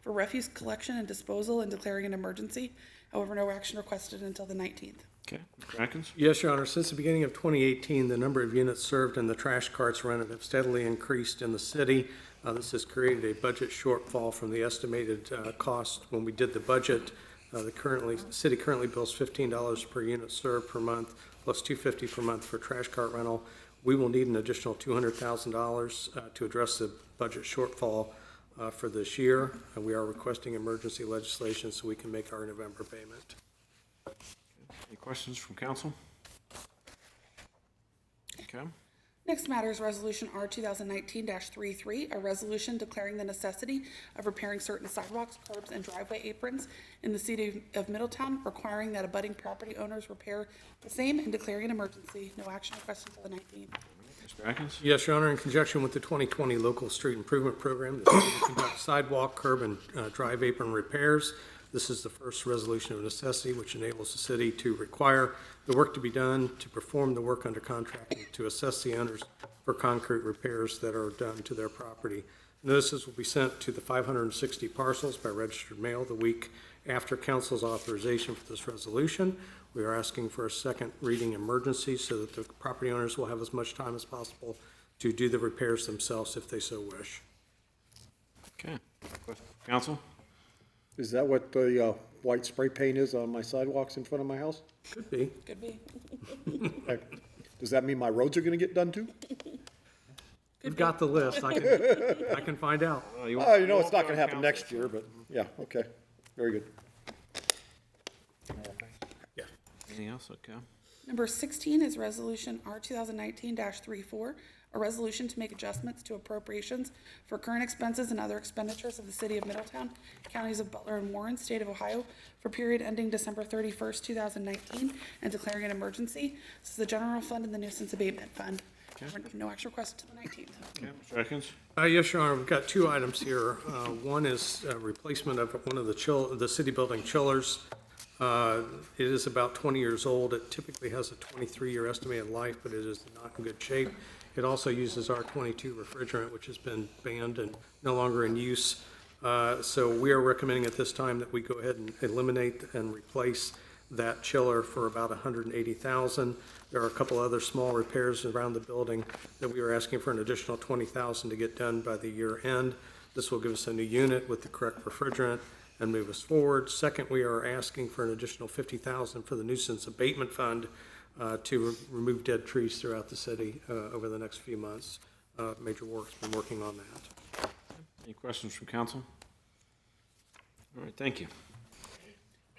for refuse collection and disposal and declaring an emergency. However, no action requested until the 19th. Okay, Mr. Atkins? Yes, Your Honor. Since the beginning of 2018, the number of units served and the trash carts rented have steadily increased in the city. This has created a budget shortfall from the estimated cost when we did the budget. The city currently bills $15 per unit served per month, plus $250 per month for trash cart rental. We will need an additional $200,000 to address the budget shortfall for this year. We are requesting emergency legislation so we can make our November payment. Any questions from council? Okay. Next matter is Resolution R 2019-33, a resolution declaring the necessity of repairing certain sidewalks, curbs, and driveway aprons in the city of Middletown, requiring that abutting property owners repair the same and declaring an emergency. No action requested until the 19th. Mr. Atkins? Yes, Your Honor, in conjunction with the 2020 Local Street Improvement Program, the city will conduct sidewalk, curb, and drive apron repairs. This is the first resolution of necessity, which enables the city to require the work to be done, to perform the work under contract, and to assess the owners for concrete repairs that are done to their property. Notices will be sent to the 560 parcels by registered mail the week after council's authorization for this resolution. We are asking for a second reading emergency so that the property owners will have as much time as possible to do the repairs themselves if they so wish. Okay. Council? Is that what the white spray paint is on my sidewalks in front of my house? Could be. Could be. Does that mean my roads are gonna get done too? We've got the list. I can find out. You know, it's not gonna happen next year, but, yeah, okay, very good. Yeah. Anything else? Okay. Number 16 is Resolution R 2019-34, a resolution to make adjustments to appropriations for current expenses and other expenditures of the city of Middletown, counties of Butler and Warren, state of Ohio, for period ending December 31st, 2019, and declaring an emergency. This is the general fund and the nuisance abatement fund. No action requested to the 19th. Okay. Mr. Atkins? Yes, Your Honor, we've got two items here. One is replacement of one of the city building chillers. It is about 20 years old. It typically has a 23-year estimated life, but it is not in good shape. It also uses R22 refrigerant, which has been banned and no longer in use. So we are recommending at this time that we go ahead and eliminate and replace that chiller for about $180,000. There are a couple other small repairs around the building that we are asking for an additional $20,000 to get done by the year end. This will give us a new unit with the correct refrigerant and move us forward. Second, we are asking for an additional $50,000 for the nuisance abatement fund to remove dead trees throughout the city over the next few months. Major Works been working on that. Any questions from council? All right, thank you.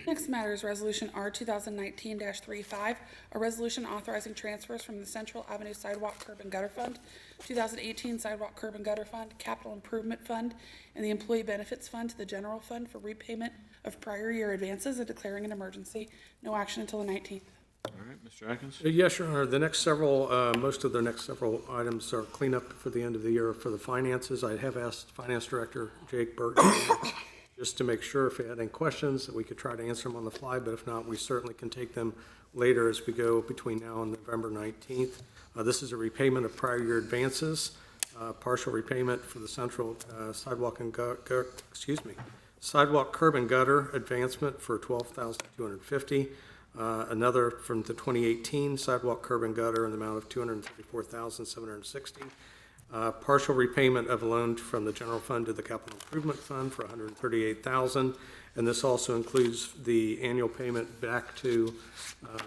Next matter is Resolution R 2019-35, a resolution authorizing transfers from the Central Avenue Sidewalk Curb and Gutter Fund, 2018 Sidewalk Curb and Gutter Fund, Capital Improvement Fund, and the Employee Benefits Fund to the General Fund for repayment of prior year advances and declaring an emergency. No action until the 19th. All right, Mr. Atkins? Yes, Your Honor. The next several, most of the next several items are cleanup for the end of the year for the finances. I have asked Finance Director Jake Burton just to make sure if he had any questions that we could try to answer them on the fly, but if not, we certainly can take them later as we go between now and November 19th. This is a repayment of prior year advances, partial repayment for the Central Sidewalk Curb and Gutter advancement for $12,250. Another from the 2018 Sidewalk Curb and Gutter in the amount of $234,760. Partial repayment of a loan from the general fund to the capital improvement fund for $138,000. And this also includes the annual payment back to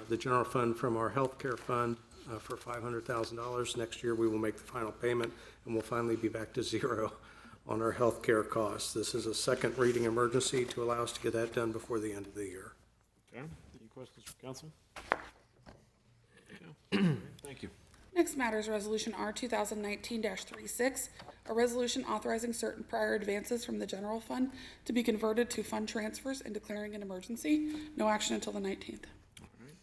the general fund from our healthcare fund for $500,000. Next year, we will make the final payment and we'll finally be back to zero on our healthcare costs. This is a second reading emergency to allow us to get that done before the end of the year. Okay. Any questions from council? Okay. Thank you. Next matter is Resolution R 2019-36, a resolution authorizing certain prior advances from the general fund to be converted to fund transfers and declaring an emergency. No action until the 19th.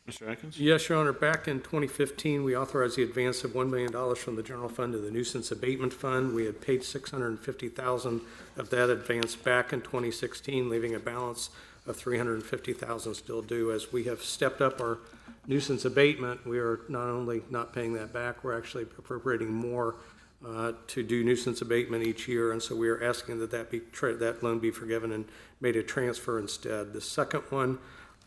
Mr. Atkins? Yes, Your Honor. Back in 2015, we authorized the advance of $1 million from the general fund to the nuisance abatement fund. We had paid $650,000 of that advance back in 2016, leaving a balance of $350,000 still due. As we have stepped up our nuisance abatement, we are not only not paying that back, we're actually appropriating more to do nuisance abatement each year, and so we are asking that that loan be forgiven and made a transfer instead. The second one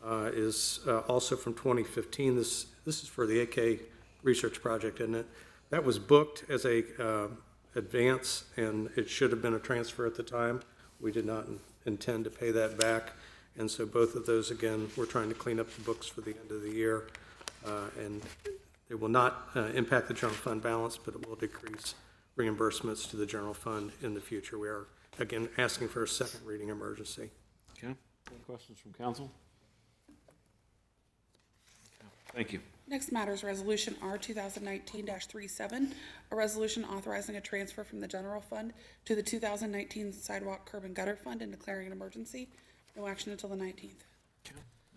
is also from 2015. This is for the AK research project, isn't it? That was booked as a advance, and it should have been a transfer at the time. We did not intend to pay that back. And so both of those, again, we're trying to clean up the books for the end of the year. And it will not impact the general fund balance, but it will decrease reimbursements to the general fund in the future. We are, again, asking for a second reading emergency. Okay. Any questions from council? Thank you. Next matter is Resolution R 2019-37, a resolution authorizing a transfer from the general fund to the 2019 sidewalk curb and gutter fund and declaring an emergency. No action until the 19th.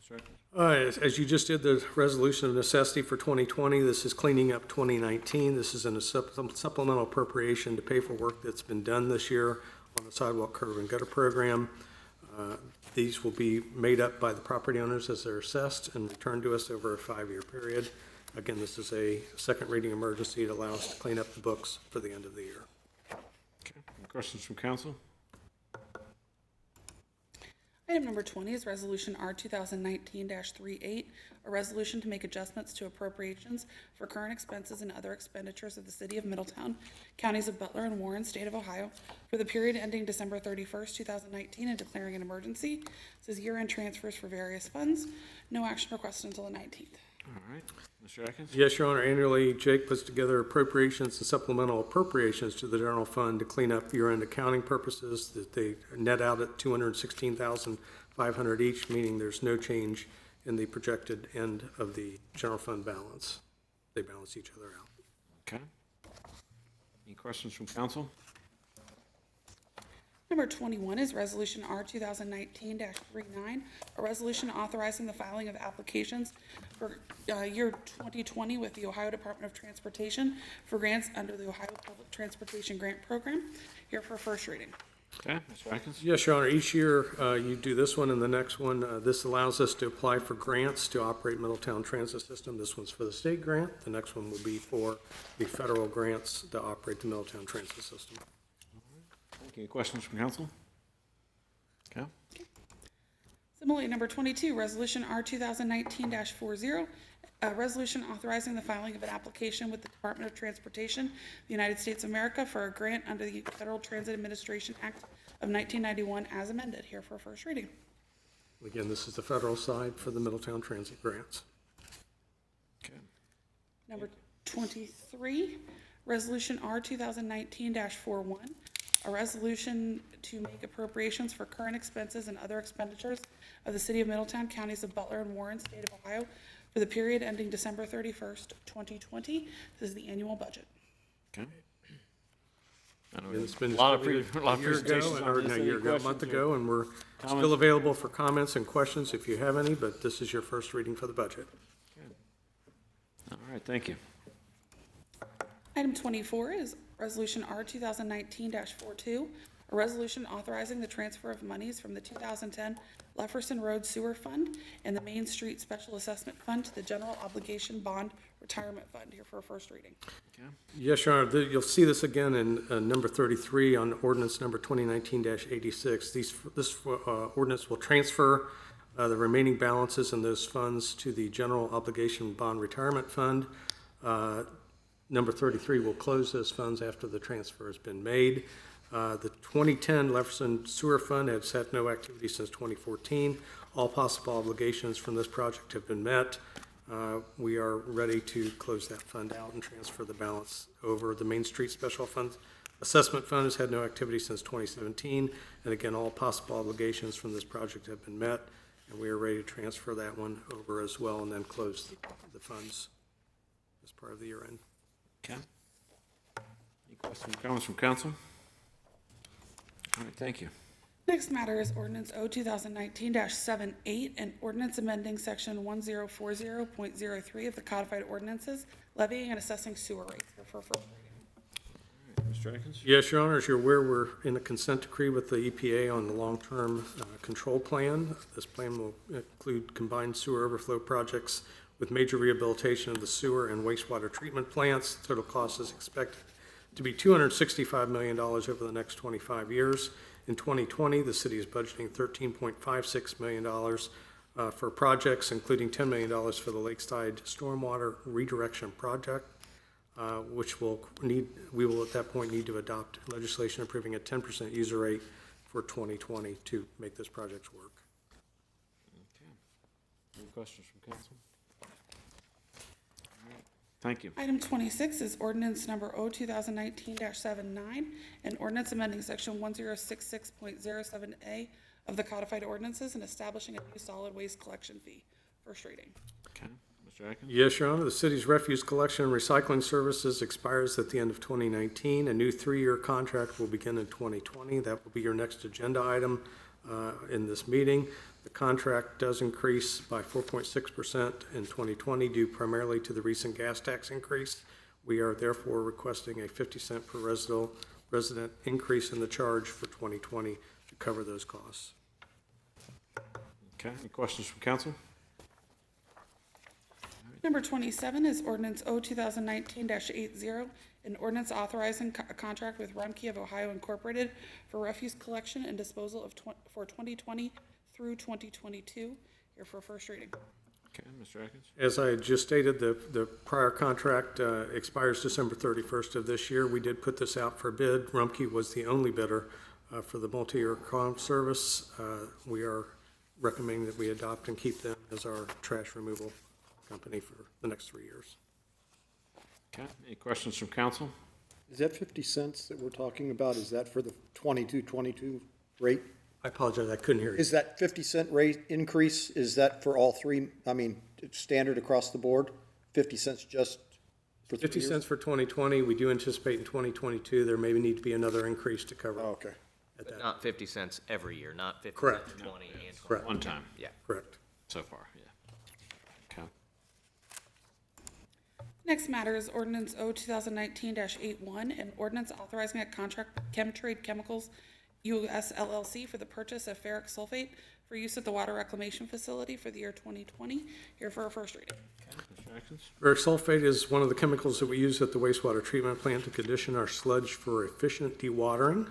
Mr. Eckler. As you just did the resolution of necessity for 2020, this is cleaning up 2019. This is a supplemental appropriation to pay for work that's been done this year on the sidewalk curb and gutter program. These will be made up by the property owners as they're assessed and returned to us over a 5-year period. Again, this is a second reading emergency to allow us to clean up the books for the end of the year. Okay. Any questions from council? Item number 20 is Resolution R 2019-38, a resolution to make adjustments to appropriations for current expenses and other expenditures of the City of Middletown, Counties of Butler and Warren, State of Ohio, for the period ending December 31st, 2019, and declaring an emergency. This is year-end transfers for various funds. No action requested until the 19th. All right. Mr. Atkins? Yes, Your Honor. Annually, Jake puts together appropriations and supplemental appropriations to the general fund to clean up year-end accounting purposes that they net out at $216,500 each, meaning there's no change in the projected end of the general fund balance. They balance each other out. Okay. Any questions from council? Number 21 is Resolution R 2019-39, a resolution authorizing the filing of applications for year 2020 with the Ohio Department of Transportation for grants under the Ohio Public Transportation Grant Program. Here for first reading. Okay. Mr. Atkins? Yes, Your Honor. Each year, you do this one and the next one. This allows us to apply for grants to operate Middletown Transit System. This one's for the state grant. The next one will be for the federal grants to operate the Middletown Transit System. Any questions from council? Okay. Similarly, number 22, Resolution R 2019-40, a resolution authorizing the filing of an application with the Department of Transportation, the United States of America, for a grant under the Federal Transit Administration Act of 1991 as amended. Here for first reading. Again, this is the federal side for the Middletown Transit grants. Okay. Number 23, Resolution R 2019-41, a resolution to make appropriations for current expenses and other expenditures of the City of Middletown, Counties of Butler and Warren, State of Ohio, for the period ending December 31st, 2020. This is the annual budget. Okay. I know It's been a lot of distributed a lot of a year ago, presentations on or this. a Any year ago, a month questions or ago, and we're comments? still available for comments and questions if you have any, but this is your first reading for the budget. All right. Thank you. Item 24 is Resolution R 2019-42, a resolution authorizing the transfer of monies from the 2010 Lefferson Road Sewer Fund and the Main Street Special Assessment Fund to the General Obligation Bond Retirement Fund. Here for a first reading. Okay. Yes, Your Honor, you'll see this again in number 33 on ordinance number 2019-86. This ordinance will transfer the remaining balances in those funds to the General Obligation Bond Retirement Fund. Number 33 will close those funds after the transfer has been made. The 2010 Lefferson Sewer Fund has had no activity since 2014. All possible obligations from this project have been met. We are ready to close that fund out and transfer the balance over. The Main Street Special Fund Assessment Fund has had no activity since 2017. And again, all possible obligations from this project have been met. And we are ready to transfer that one over as well and then close the funds as part of the year end. Okay. Any questions or comments from council? All right. Thank you. Next matter is Ordinance O 2019-78, an ordinance amending Section 1040.03 of the Codified Ordinances, levying and assessing sewer rates. Here for first reading. All right. Mr. Atkins? Yes, Your Honor, as you're aware, we're in a consent decree with the EPA on the long-term control plan. This plan will include combined sewer overflow projects with major rehabilitation of the sewer and wastewater treatment plants. The total cost is expected to be $265 million over the next 25 years. In 2020, the city is budgeting $13.56 million for projects, including $10 million for the Lakeside Stormwater Redirection Project, which we will at that point need to adopt legislation approving a 10% user rate for 2020 to make those projects work. questions from council? All right, thank you. Item 26 is ordinance number O 2019-79, an ordinance amending section 1066.07A of the codified ordinances and establishing a new solid waste collection fee. First reading. Okay, Mr. Atkins? Yes, Your Honor, the city's refuse collection and recycling services expires at the end of 2019. A new 3-year contract will begin in 2020. That will be your next agenda item in this meeting. The contract does increase by 4.6% in 2020 due primarily to the recent gas tax increase. We are therefore requesting a 50-cent per resident increase in the charge for 2020 to cover those costs. Okay, any questions from council? Number 27 is ordinance O 2019-80, an ordinance authorizing a contract with Rumpke of Ohio Incorporated for refuse collection and disposal of for 2020 through 2022. Here for first reading. Okay, Mr. Atkins? As I just stated, the prior contract expires December 31st of this year. We did put this out for bid. Rumpke was the only bidder for the multi-year service. We are recommending that we adopt and keep them as our trash removal company for the next 3 years. Okay, any questions from council? Is that 50 cents that we're talking about, is that for the 22 rate? I apologize, I couldn't hear you. Is that 50-cent rate increase, is that for all three, I mean, it's standard across the board? 50 cents just for 3 50 years? cents for 2020. We do anticipate in 2022, there may need to be another increase to cover. Oh, okay. At But that. not 50 cents every year, not 50 Correct. cents 20 and 20. Correct. One time, Yeah. Correct. so far, yeah. Okay. Next matter is ordinance O 2019-81, an ordinance authorizing a contract with Chemtrade Chemicals US LLC for the purchase of ferric sulfate for use at the water reclamation facility for the year 2020. Here for a first reading. Mr. Atkins? Ferric sulfate is one of the chemicals that we use at the wastewater treatment plant to condition our sludge for efficient dewatering.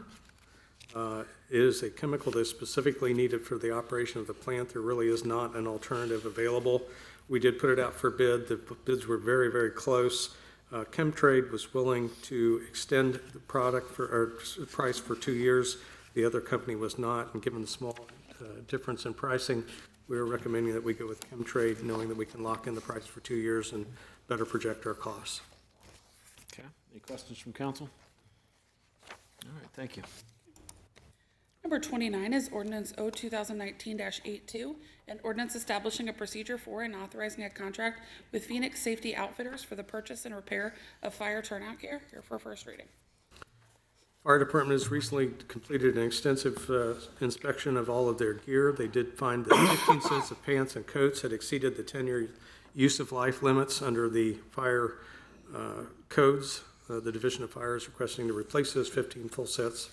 It is a chemical that's specifically needed for the operation of the plant. There really is not an alternative available. We did put it out for bid. The bids were very, very close. Chemtrade was willing to extend the product or price for 2 years. The other company was not, and given the small difference in pricing, we are recommending that we go with Chemtrade, knowing that we can lock in the price for 2 years and better project our costs. Okay, any questions from council? All right, thank you. Number 29 is ordinance O 2019-82, an ordinance establishing a procedure for and authorizing a contract with Phoenix Safety Outfitters for the purchase and repair of fire turnout gear. Here for first reading. Fire department has recently completed an extensive inspection of all of their gear. They did find that 15 sets of pants and coats had exceeded the 10-year use of life limits under the fire codes. The Division of Fire is requesting to replace those 15 full sets,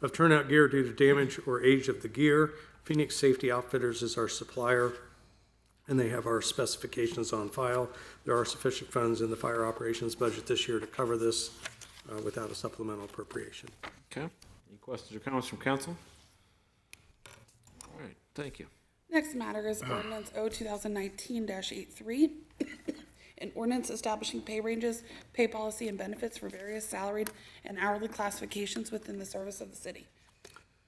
of turnout gear due to damage or age of the gear. Phoenix Safety Outfitters is our supplier, and they have our specifications on file. There are sufficient funds in the fire operations budget this year to cover this without a supplemental appropriation. Okay, any questions or comments from council? All right, thank you. Next matter is ordinance O 2019-83, an ordinance establishing pay ranges, pay policy, and benefits for various salaried and hourly classifications within the service of the city.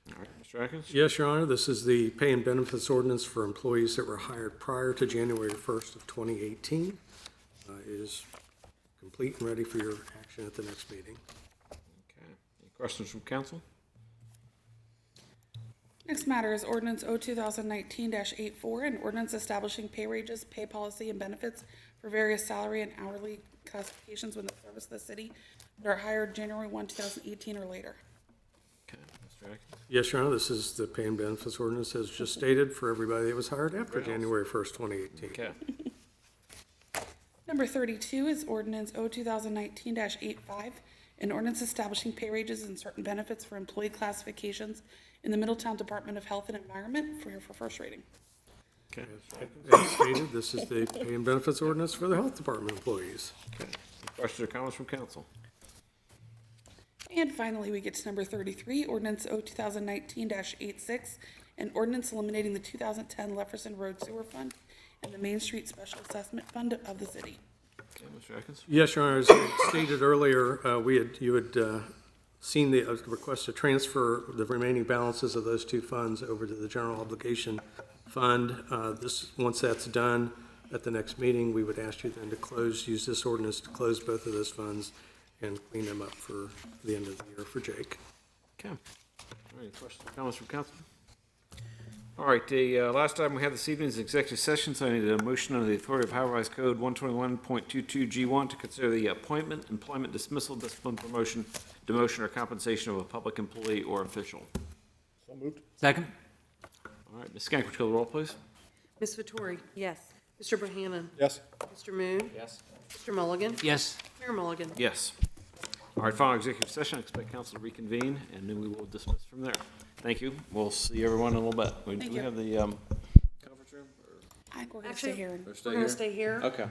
All right, Mr. Atkins? Yes, Your Honor, this is the pay and benefits ordinance for employees that were hired prior to January 1st of 2018. It is complete and ready for your action at the next meeting. Okay, any questions from council? Next matter is ordinance O 2019-84, an ordinance establishing pay ranges, pay policy, and benefits for various salary and hourly classifications within the service of the city that are hired January 1, 2018 or later. Okay, Mr. Atkins? Yes, Your Honor, this is the pay and benefits ordinance as just stated for everybody that was hired after January 1st, 2018. Okay, Number 32 is ordinance O 2019-85, an ordinance establishing pay ranges and certain benefits for employee classifications in the Middletown Department of Health and Environment for first reading. okay, As stated, this is the pay and benefits ordinance for the health department employees. okay. Any questions or comments from council? And finally, we get to number 33, ordinance O 2019-86, an ordinance eliminating the 2010 Lefferson Road Sewer Fund and the Main Street Special Assessment Fund of the city. Okay, Mr. Atkins? Yes, Your Honor, as stated earlier, you had seen the request to transfer the remaining balances of those two funds over to the general obligation fund. Once that's done, at the next meeting, we would ask you then to use this ordinance to close both of those funds and clean them up for the end of the year for Jake. Okay. All right, any questions or comments from council? All right, the last item we have this evening is executive session, so I need a motion under the authority of Ohio Revised Code 121.22G1 to consider the appointment, employment, dismissal, discipline, promotion, demotion, or compensation of a public employee or official. So moved. Second? All right, Ms. Skank, would you call the roll, please? Ms. Vettori? Yes. Mr. Bohannon? Yes. Mr. Moon? Yes. Mr. Mulligan? Yes. Mayor Mulligan? Yes. All right, final executive session, I expect council to reconvene, and then we will dismiss from there. Thank you. We'll see everyone in a little bit. Do we have the conference room? I think we're gonna stay here. Or stay We're gonna stay here. Okay.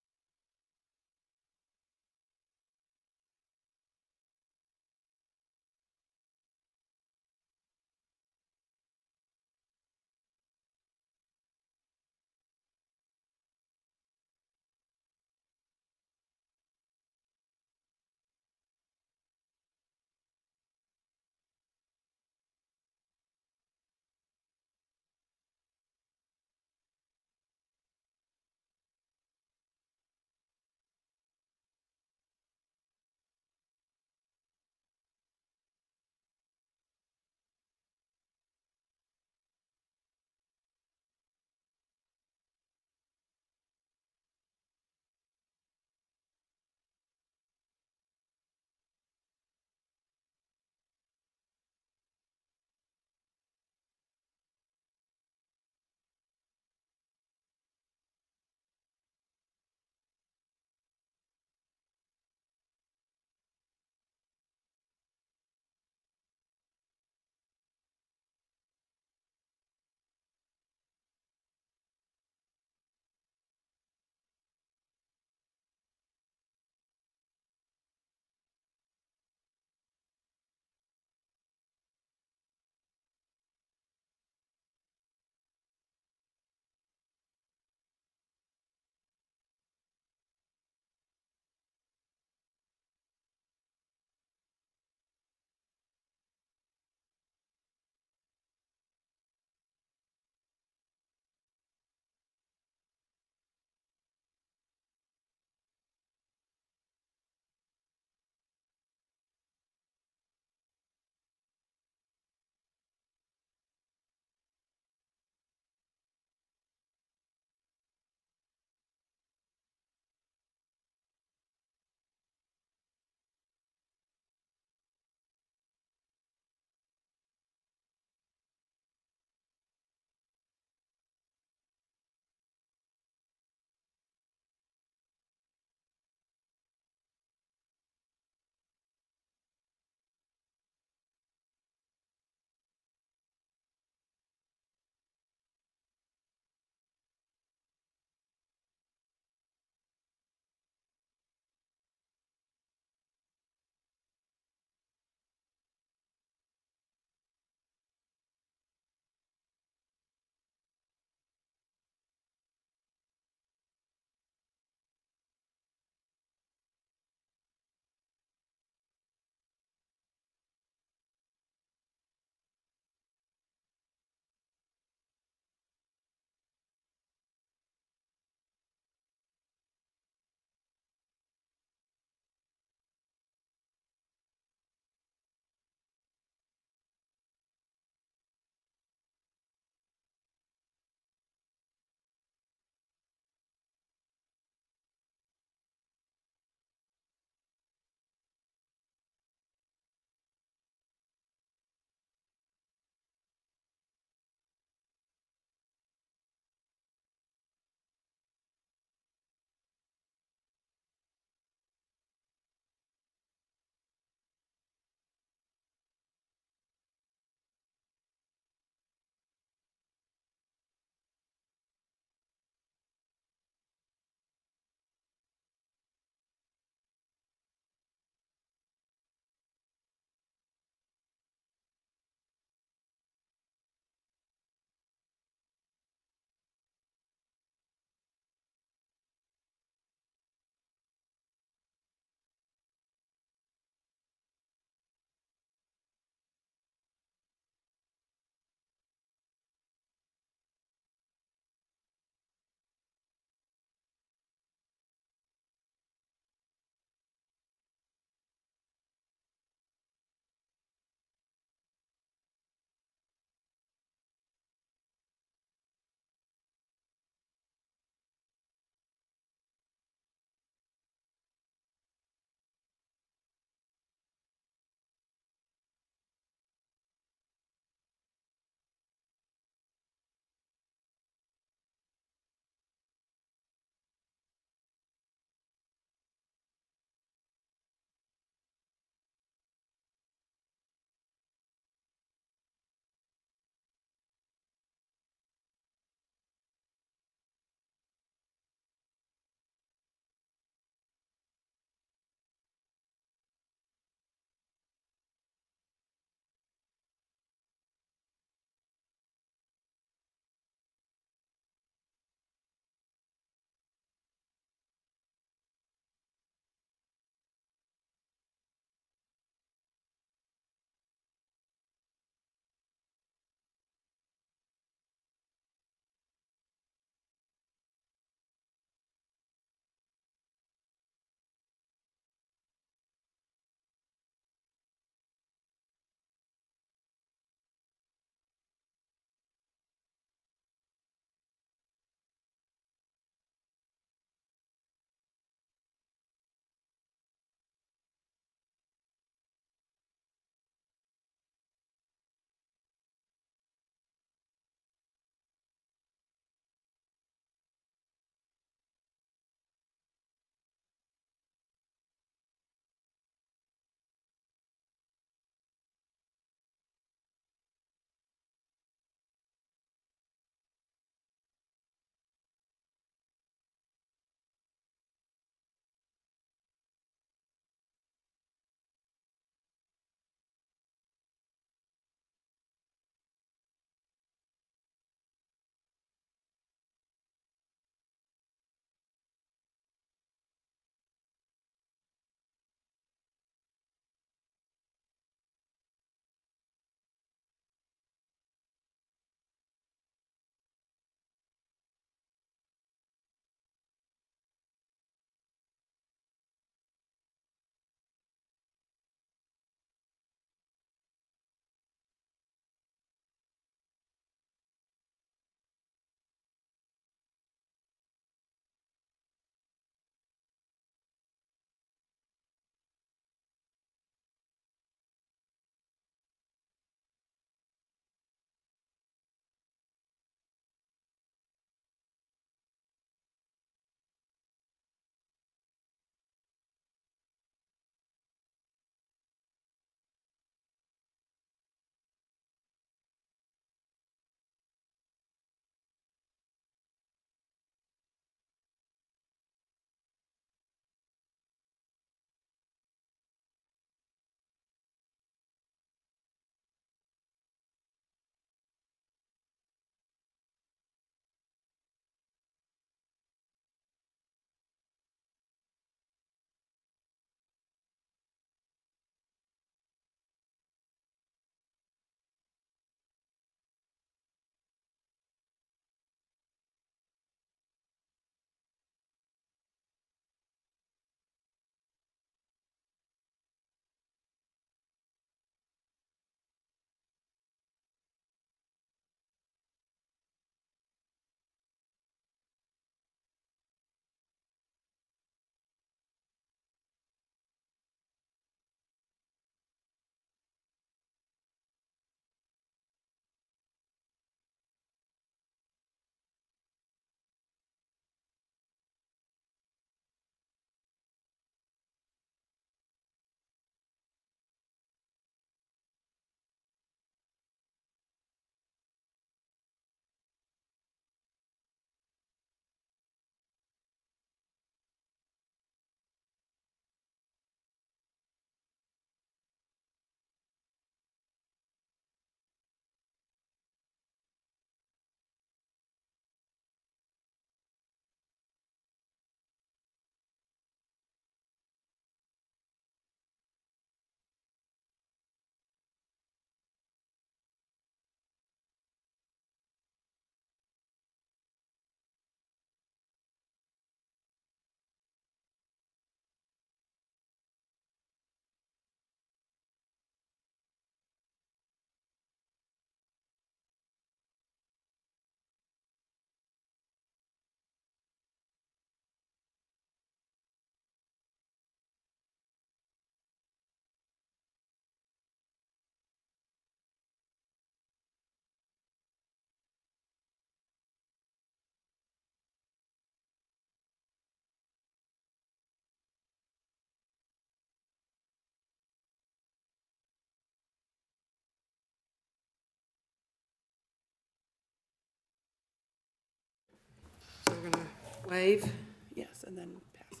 Waive. Yes, and then pass.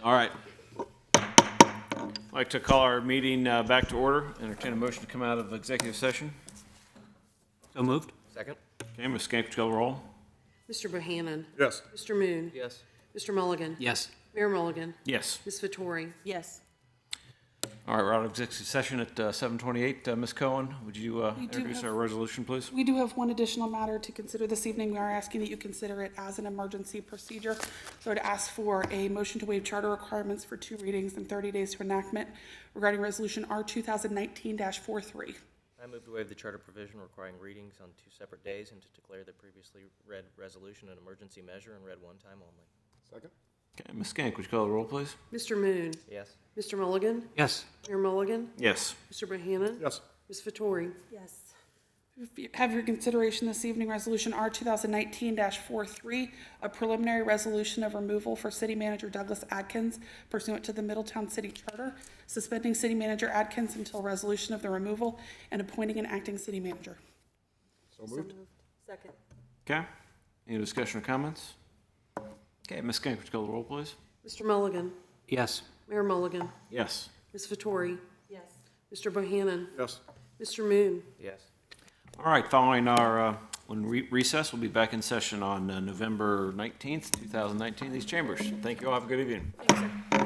All right. I'd like to call our meeting back to order. Entertain a motion to come out of executive session. So moved? Second? Okay, Ms. Skank, would you call the roll? Mr. Bohannon. Yes. Mr. Moon. Yes. Mr. Mulligan. Yes. Mayor Mulligan. Yes. Ms. Vettori. Yes. All right, we're out of executive session at 7:28. Ms. Cohen, would you introduce our resolution, please? We do have one additional matter to consider this evening. We are asking that you consider it as an emergency procedure. So I'd ask for a motion to waive charter requirements for 2 readings and 30 days to enactment regarding Resolution R 2019-43. I move to waive the charter provision requiring readings on 2 separate days and to declare the previously read resolution an emergency measure and read one time only. Second? Okay, Ms. Skank, would you call the roll, please? Mr. Moon. Yes. Mr. Mulligan. Yes. Mayor Mulligan. Yes. Mr. Bohannon. Yes. Ms. Vettori. Yes. Have your consideration this evening Resolution R 2019-43, a preliminary resolution of removal for City Manager Douglas Adkins pursuant to the Middletown City Charter, suspending City Manager Adkins until resolution of the removal and appointing an acting city manager. So moved. Second. Okay. Any discussion or comments? Okay, Ms. Skank, would you call the roll, please? Mr. Mulligan. Yes. Mayor Mulligan. Yes. Ms. Vettori. Yes. Mr. Bohannon. Yes. Mr. Moon. Yes. All right, following our recess, we'll be back in session on November 19th, 2019, these chambers. Thank you all. Have a good evening. Thanks, sir.